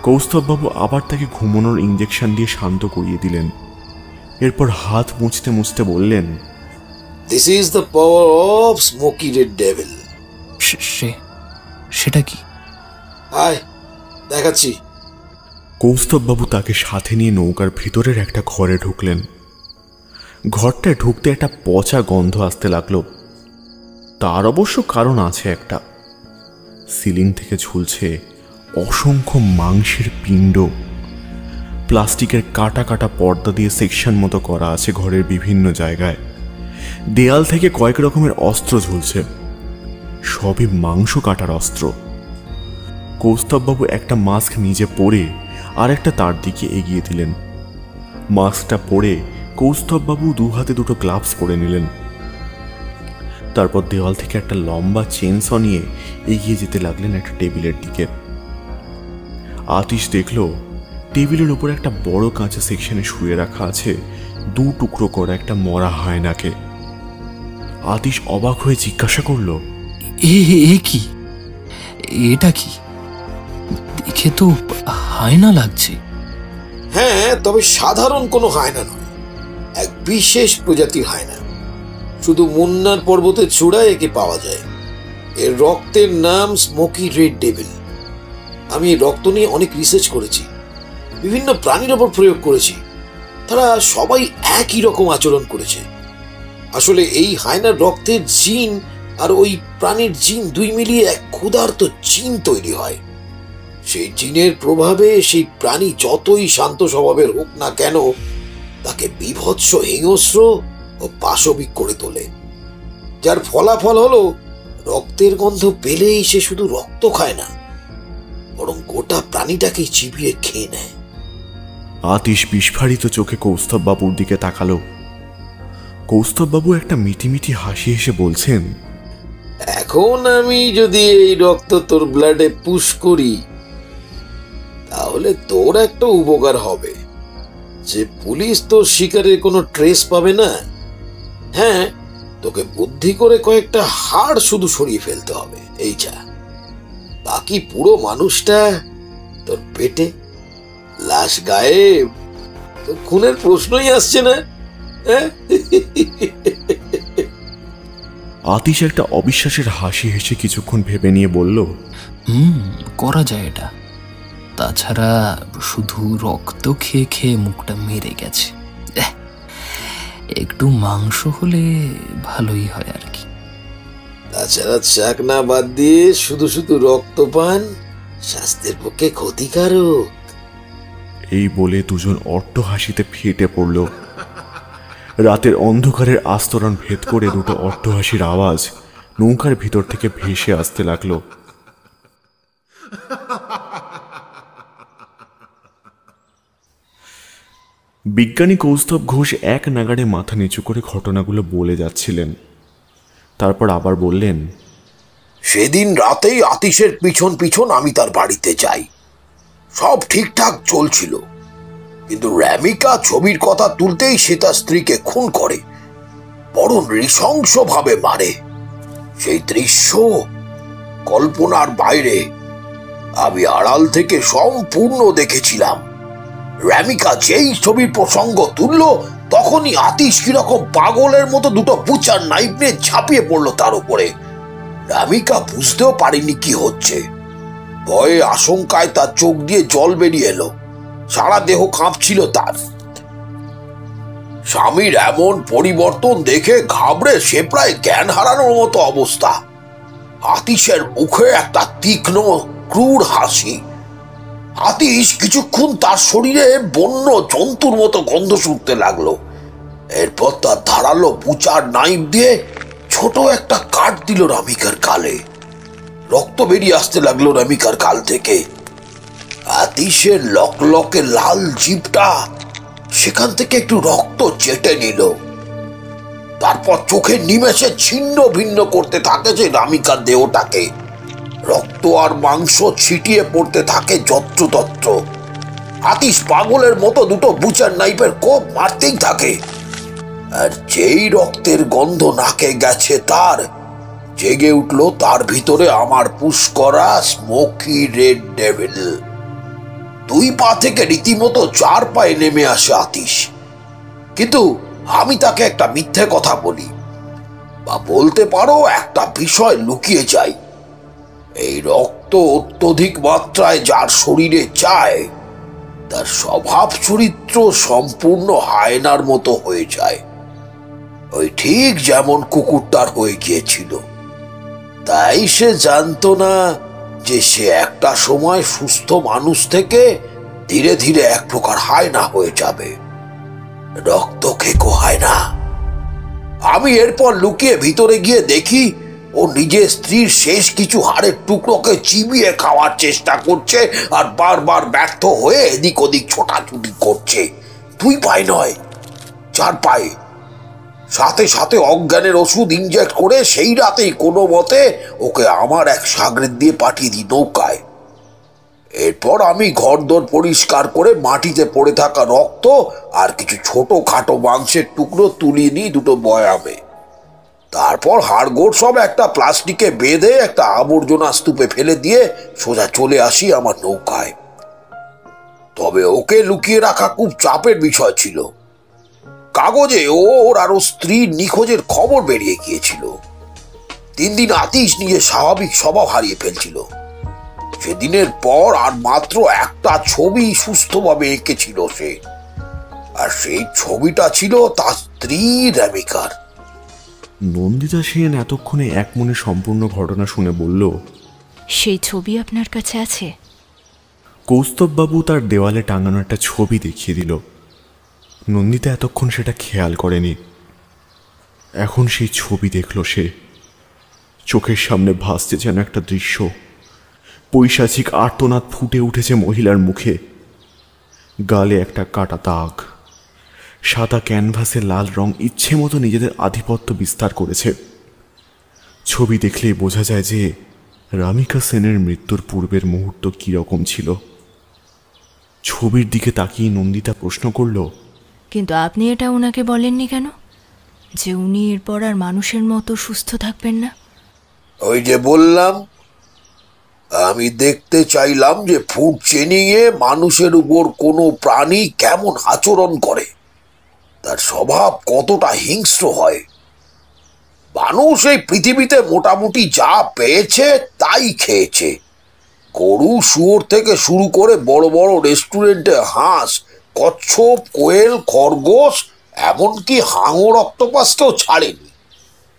কৌস্তববাবু আবার তাকে ঘুমানোর ইঞ্জেকশন দিয়ে শান্ত করিয়ে দিলেন। এরপর হাত মুছতে মুছতে বললেন, this is the power of smoky red devil. সেটা কি? আয় দেখাচ্ছি। কৌস্তববাবু তাকে সাথে নিয়ে নৌকার ভিতরের একটা ঘরে ঢুকলেন। ঘরটায় ঢুকতে একটা পচা গন্ধ আসতে লাগলো। তার অবশ্য কারণ আছে একটা। সিলিং থেকে ঝুলছে অসংখ্য মাংসের পিণ্ড। প্লাস্টিকের কাটা কাটা পর্দা দিয়ে সেকশন মতো করা আছে ঘরের বিভিন্ন জায়গায়। দেয়াল থেকে কয়েক রকমের অস্ত্র ঝুলছে, সবই মাংস কাটার অস্ত্র। কৌস্তববাবু একটা মাস্ক নিজে পরে আর একটা তার দিকে এগিয়ে দিলেন। মাস্কটা পরে কৌস্তববাবু দু হাতে দুটো গ্লাভস পরে নিলেন। তারপর দেওয়াল থেকে একটা লম্বা চেনস নিয়ে এগিয়ে যেতে লাগলেন একটা টেবিলের দিকে। আতিশ দেখল টেবিলের উপর একটা বড় কাঁচা সেকশনে শুয়ে রাখা আছে দু টুকরো করা একটা মরা হায়নাকে। আতিশ অবাক হয়ে জিজ্ঞাসা করল, এ কি? এটা কি? দেখে তো হায়না লাগছে। হ্যাঁ, তবে সাধারণ কোনো হায়না নয়, এক বিশেষ প্রজাতির হায়না। শুধু মুন্নার পর্বতের চূড়ায় একে পাওয়া যায়। এর রক্তের নাম স্মোকি রেড ডেভিল। আমি এই রক্ত নিয়ে অনেক রিসার্চ করেছি, বিভিন্ন প্রাণীর ওপর প্রয়োগ করেছি, তারা সবাই একই রকম আচরণ করেছে। আসলে এই হায়নার রক্তের জিন আর ওই প্রাণীর জিন দুই মিলিয়ে এক ক্ষুধার্ত জিন তৈরি হয়। সেই জিনের প্রভাবে সেই প্রাণী যতই শান্ত স্বভাবের হোক না কেন, তাকে বীভৎস, হিংস্র ও পাশবিক করে তোলে। যার ফলাফল হলো রক্তের গন্ধ পেলেই সে শুধু রক্ত খায় না, বরং গোটা প্রাণীটাকে চিবিয়ে খেয়ে নেয়। আতিশ বিস্ফারিত চোখে কৌস্তববাবুর দিকে তাকালো। কৌস্তববাবু একটা মিটিমিটি হাসি হেসে বলছেন, এখন আমি যদি এই রক্ত তোর ব্লাডে পুশ করি তাহলে তোর একটা উপকার হবে, যে পুলিশ তোর শিকারের কোনো ট্রেস পাবে না। হ্যাঁ, তোকে বুদ্ধি করে কয়েকটা হাড় শুধু সরিয়ে ফেলতে হবে, এই যা। বাকি পুরো মানুষটা তোর পেটে, লাশ গায়েব। তোর খুনের প্রশ্নই আসছে না। আতিশ একটা অবিশ্বাসের হাসি হেসে কিছুক্ষণ ভেবে নিয়ে বলল, করা যায় এটা। তাছাড়া শুধু রক্ত খেয়ে খেয়ে মুখটা মেরে গেছে, একটু মাংস হলে ভালোই হয় আর কি। তাছাড়া চাকনা বাদ দিয়ে শুধু শুধু রক্তপান স্বাস্থ্যের পক্ষে ক্ষতিকারক। এই বলে দুজন অট্ট হাসিতে ফেটে পড়ল। রাতের অন্ধকারের আস্তরণ ভেদ করে দুটো অট্টহাসির আওয়াজ নৌকার ভিতর থেকে ভেসে আসতে লাগলো। বিজ্ঞানী কৌস্তব ঘোষ এক নাগাড়ে মাথা নিচু করে ঘটনাগুলো বলে যাচ্ছিলেন। তারপর আবার বললেন, সেদিন রাতেই আতিশের পিছন পিছন আমি তার বাড়িতে যাই। সব ঠিকঠাক চলছিল, কিন্তু র্যামিকা ছবির কথা তুলতেই সে তার স্ত্রীকে খুন করে, বড় নৃশংসভাবে মারে। সেই দৃশ্য কল্পনার বাইরে। আমি আড়াল থেকে সম্পূর্ণ দেখেছিলাম। র্যামিকা যেই ছবির প্রসঙ্গ তুলল, তখনই আতিশ কিরকম পাগলের মতো দুটো বুচার নাইফ নিয়ে ঝাঁপিয়ে পড়লো তার উপরে। র্যামিকা বুঝতেও পারেনি কি হচ্ছে। ভয়ে আশঙ্কায় তার চোখ দিয়ে জল বেরিয়ে এলো, সারা দেহ কাঁপছিল তার। স্বামীর এমন পরিবর্তন দেখে ঘাবড়ে সে প্রায় জ্ঞান হারানোর মতো অবস্থা। আতিশের মুখে একটা তীক্ষ্ণ ক্রূর হাসি। আতিশ কিছুক্ষণ তার শরীরে বন্য জন্তুর মতো গন্ধ শুকতে লাগলো। এরপর তার ধারালো বুচার নাইফ দিয়ে ছোট একটা কাট দিল রামিকার গালে। রক্ত বেরিয়ে আসতে লাগলো রামিকার গাল থেকে। আতিশের লকলকে লাল জিভটা সেখান থেকে একটু রক্ত চেটে নিল। তারপর চোখের নিমেষে ছিন্ন ভিন্ন করতে থাকে যে রামিকার দেহটাকে। রক্ত আর মাংস ছিটিয়ে পড়তে থাকে যত্রতত্র। আতিশ পাগলের মতো দুটো বুচার নাইফের কোপ মারতেই থাকে। আর যেই রক্তের গন্ধ নাকে গেছে তার, জেগে উঠল তার ভিতরে আমার পুশ করা স্মোকি রেড ডেভিল। দুই পা থেকে রীতিমতো 4 পায়ে নেমে আসে আতিশ। কিন্তু আমি তাকে একটা মিথ্যে কথা বলি, বা বলতে পারো একটা বিষয় লুকিয়ে যাই। এই রক্ত অত্যধিক মাত্রায় যার শরীরে চায়, তার স্বভাব চরিত্র সম্পূর্ণ হায়নার মতো হয়ে যায়। ওই ঠিক যেমন কুকুরটার হয়ে গিয়েছিল। তাই সে জানতো না যে সে একটা সময় সুস্থ মানুষ থেকে ধীরে ধীরে এক প্রকার হায়না হয়ে যাবে। রক্ত খেকো হায়না। আমি এরপর লুকিয়ে ভিতরে গিয়ে দেখি ও নিজের স্ত্রীর শেষ কিছু হাড়ের টুকরোকে চিবিয়ে খাওয়ার চেষ্টা করছে, আর বারবার ব্যর্থ হয়ে এদিক ওদিক ছোটাছুটি করছে। 2 পায়ে নয়, 4 পায়ে। সাথে সাথে অজ্ঞানের ওষুধ ইনজেক্ট করে সেই রাতেই কোনো মতে ওকে আমার এক সাগরেদ দিয়ে পাঠিয়ে দিই নৌকায়। এরপর আমি ঘরদোর পরিষ্কার করে মাটিতে পড়ে থাকা রক্ত আর কিছু ছোট খাটো মাংসের টুকরো তুলিয়ে নিই দুটো বয়ামে। তারপর হাড়গোড় সব একটা প্লাস্টিকে বেঁধে একটা আবর্জনা স্তূপে ফেলে দিয়ে সোজা চলে আসি আমার নৌকায়। তবে ওকে লুকিয়ে রাখা খুব চাপের বিষয় ছিল। কাগজে ওর আর ওর স্ত্রীর নিখোঁজের খবর বেরিয়ে গিয়েছিল। 3 দিন আতিশ নিজের স্বাভাবিক স্বভাব হারিয়ে ফেলছিল। সেদিনের পর আর মাত্র একটা ছবি সুস্থভাবে এঁকেছিল সে, আর সেই ছবিটা ছিল তার স্ত্রী র্যামিকার। নন্দিতা সেন এতক্ষণে এক মনে সম্পূর্ণ ঘটনা শুনে বলল, সেই ছবি আপনার কাছে আছে? কৌস্তববাবু তার দেওয়ালে টাঙানো একটা ছবি দেখিয়ে দিল। নন্দিতা এতক্ষণ সেটা খেয়াল করেনি। এখন সেই ছবি দেখল সে। চোখের সামনে ভাসছে যেন একটা দৃশ্য। পৈশাচিক আর্তনাদ ফুটে উঠেছে মহিলার মুখে। গালে একটা কাটা দাগ। সাদা ক্যানভাসে লাল রং ইচ্ছে মতো নিজেদের আধিপত্য বিস্তার করেছে। ছবি দেখলেই বোঝা যায় যে রামিকা সেনের মৃত্যুর পূর্বের মুহূর্ত কিরকম ছিল। ছবির দিকে তাকিয়ে নন্দিতা প্রশ্ন করল, কিন্তু আপনি এটা ওনাকে বলেননি কেন, যে উনি এরপর আর মানুষের মতো সুস্থ থাকবেন না? ওই যে বললাম, আমি দেখতে চাইলাম যে ফুড চেনিং এ মানুষের উপর কোনো প্রাণী কেমন আচরণ করে, তার স্বভাব কতটা হিংস্র হয়। মানুষ এই পৃথিবীতে মোটামুটি যা পেয়েছে তাই খেয়েছে। গরু শুয়োর থেকে শুরু করে বড় বড় রেস্টুরেন্টে হাঁস, কচ্ছপ, কোয়েল, খরগোশ, এমনকি হাঙর অক্টোপাসকেও ছাড়েনি।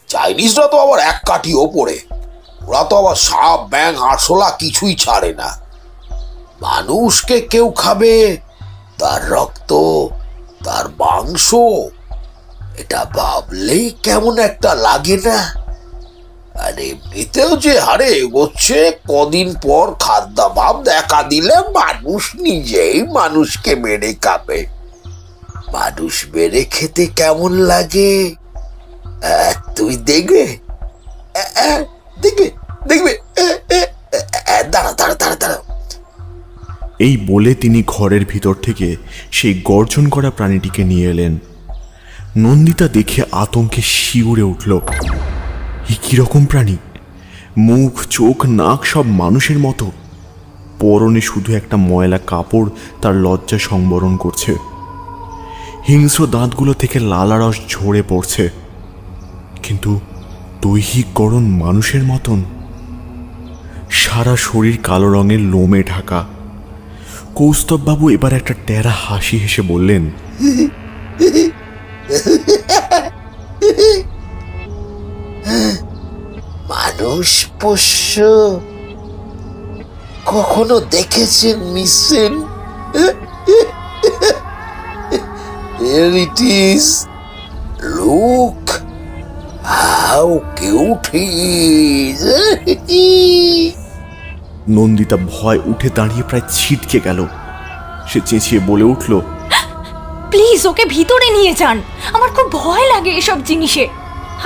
চাইনিজরা তো আবার এক কাঠি ওপরে। ওরা তো আবার সাপ, ব্যাঙ, আরশোলা কিছুই ছাড়ে না। মানুষকে কেউ খাবে, তার রক্ত, তার মাংস, এটা ভাবলেই কেমন একটা লাগে না? আর এমনিতেও যে হারে এগোচ্ছে, কদিন পর খাদ্যাভাব দেখা দিলে মানুষ নিজেই মানুষকে মেরে খাবে। মানুষ মেরে খেতে কেমন লাগে তুই দেখবে, দেখবে দেখবে। দাঁড়া দাঁড়া দাঁড়া দাঁড়া। এই বলে তিনি ঘরের ভিতর থেকে সেই গর্জন করা প্রাণীটিকে নিয়ে এলেন। নন্দিতা দেখে আতঙ্কে শিউরে উঠল। এ কিরকম প্রাণী? মুখ, চোখ, নাক সব মানুষের মতো। পরনে শুধু একটা ময়লা কাপড় তার লজ্জা সংবরণ করছে। হিংস্র দাঁতগুলো থেকে লালারস ঝরে পড়ছে, কিন্তু দৈহিক গড়ন মানুষের মতন। সারা শরীর কালো রঙের লোমে ঢাকা। কৌস্তববাবু এবার একটা টেরা হাসি হেসে বললেন, মানুষ পোষ্য কখনো দেখেছেন মিসেন? Here it is. Look how cute he is. Nandita ভয় উঠে দাঁড়িয়ে প্রায় ছিটকে গেল। সে চেঁচিয়ে বলে উঠল, প্লিজ ওকে ভিতরে নিয়ে যান, আমার খুব ভয় লাগে এসব জিনিসে।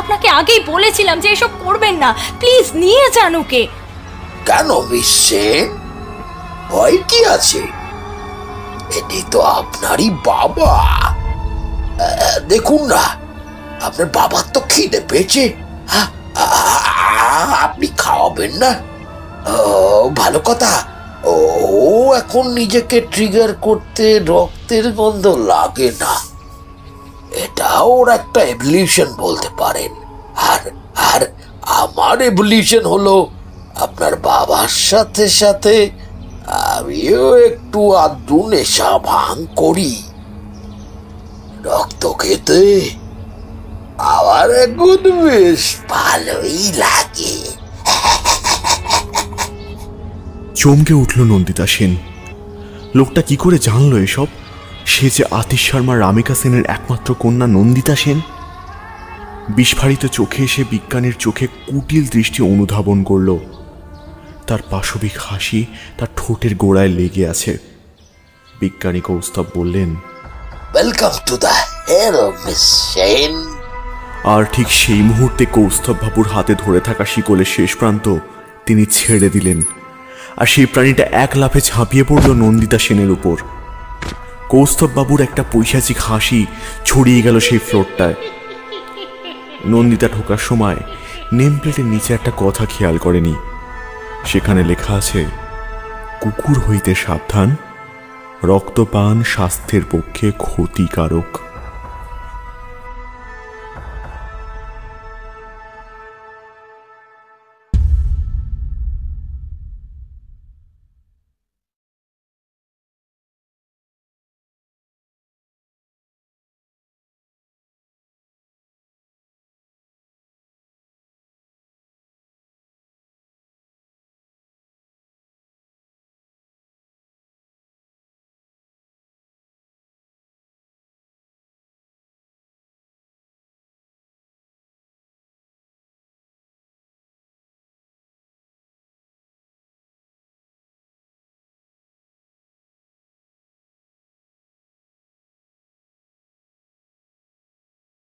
আপনাকে আগেই বলেছিলাম যে এসব করবেন না, প্লিজ নিয়ে যান ওকে। কেন মিসেন, ভয় কি আছে? এটি তো আপনারই বাবা। দেখুন না, আপনার বাবার তো খিদে পেয়েছে, আপনি খাওয়াবেন না? ভালো কথা। ও এখন নিজেকে ট্রিগার করতে রক্তের গন্ধ লাগে না। এটা ওর একটা এভলিউশন বলতে পারেন। আর আর আমার এভলিউশন হলো আপনার বাবার সাথে সাথে আমিও একটু আধটু নেশা ভাঙ করি। রক্ত খেতে আমার এখন বেশ ভালোই লাগে। চমকে উঠল নন্দিতা সেন। লোকটা কি করে জানলো এসব? সে যে আতিশ শর্মা রামিকা সেনের একমাত্র কন্যা নন্দিতা সেন। বিস্ফারিত চোখে এসে বিজ্ঞানীর চোখে কুটিল দৃষ্টি অনুধাবন করল। তার পাশবিক হাসি তার ঠোঁটের গোড়ায় লেগে আছে। বিজ্ঞানী কৌস্তব বললেন, welcome to the hero Miss Sen. আর ঠিক সেই মুহূর্তে কৌস্তব বাবুর হাতে ধরে থাকা শিকলের শেষ প্রান্ত তিনি ছেড়ে দিলেন, আর সেই প্রাণীটা এক লাফে ঝাঁপিয়ে পড়ল নন্দিতা সেনের উপর। কৌস্তব বাবুর একটা পৈশাচিক হাসি ছড়িয়ে গেল সেই ফ্লোরটায়। নন্দিতা ঢোকার সময় নেম প্লেটের নিচে একটা কথা খেয়াল করেনি। সেখানে লেখা আছে, কুকুর হইতে সাবধান, রক্তপান স্বাস্থ্যের পক্ষে ক্ষতিকারক।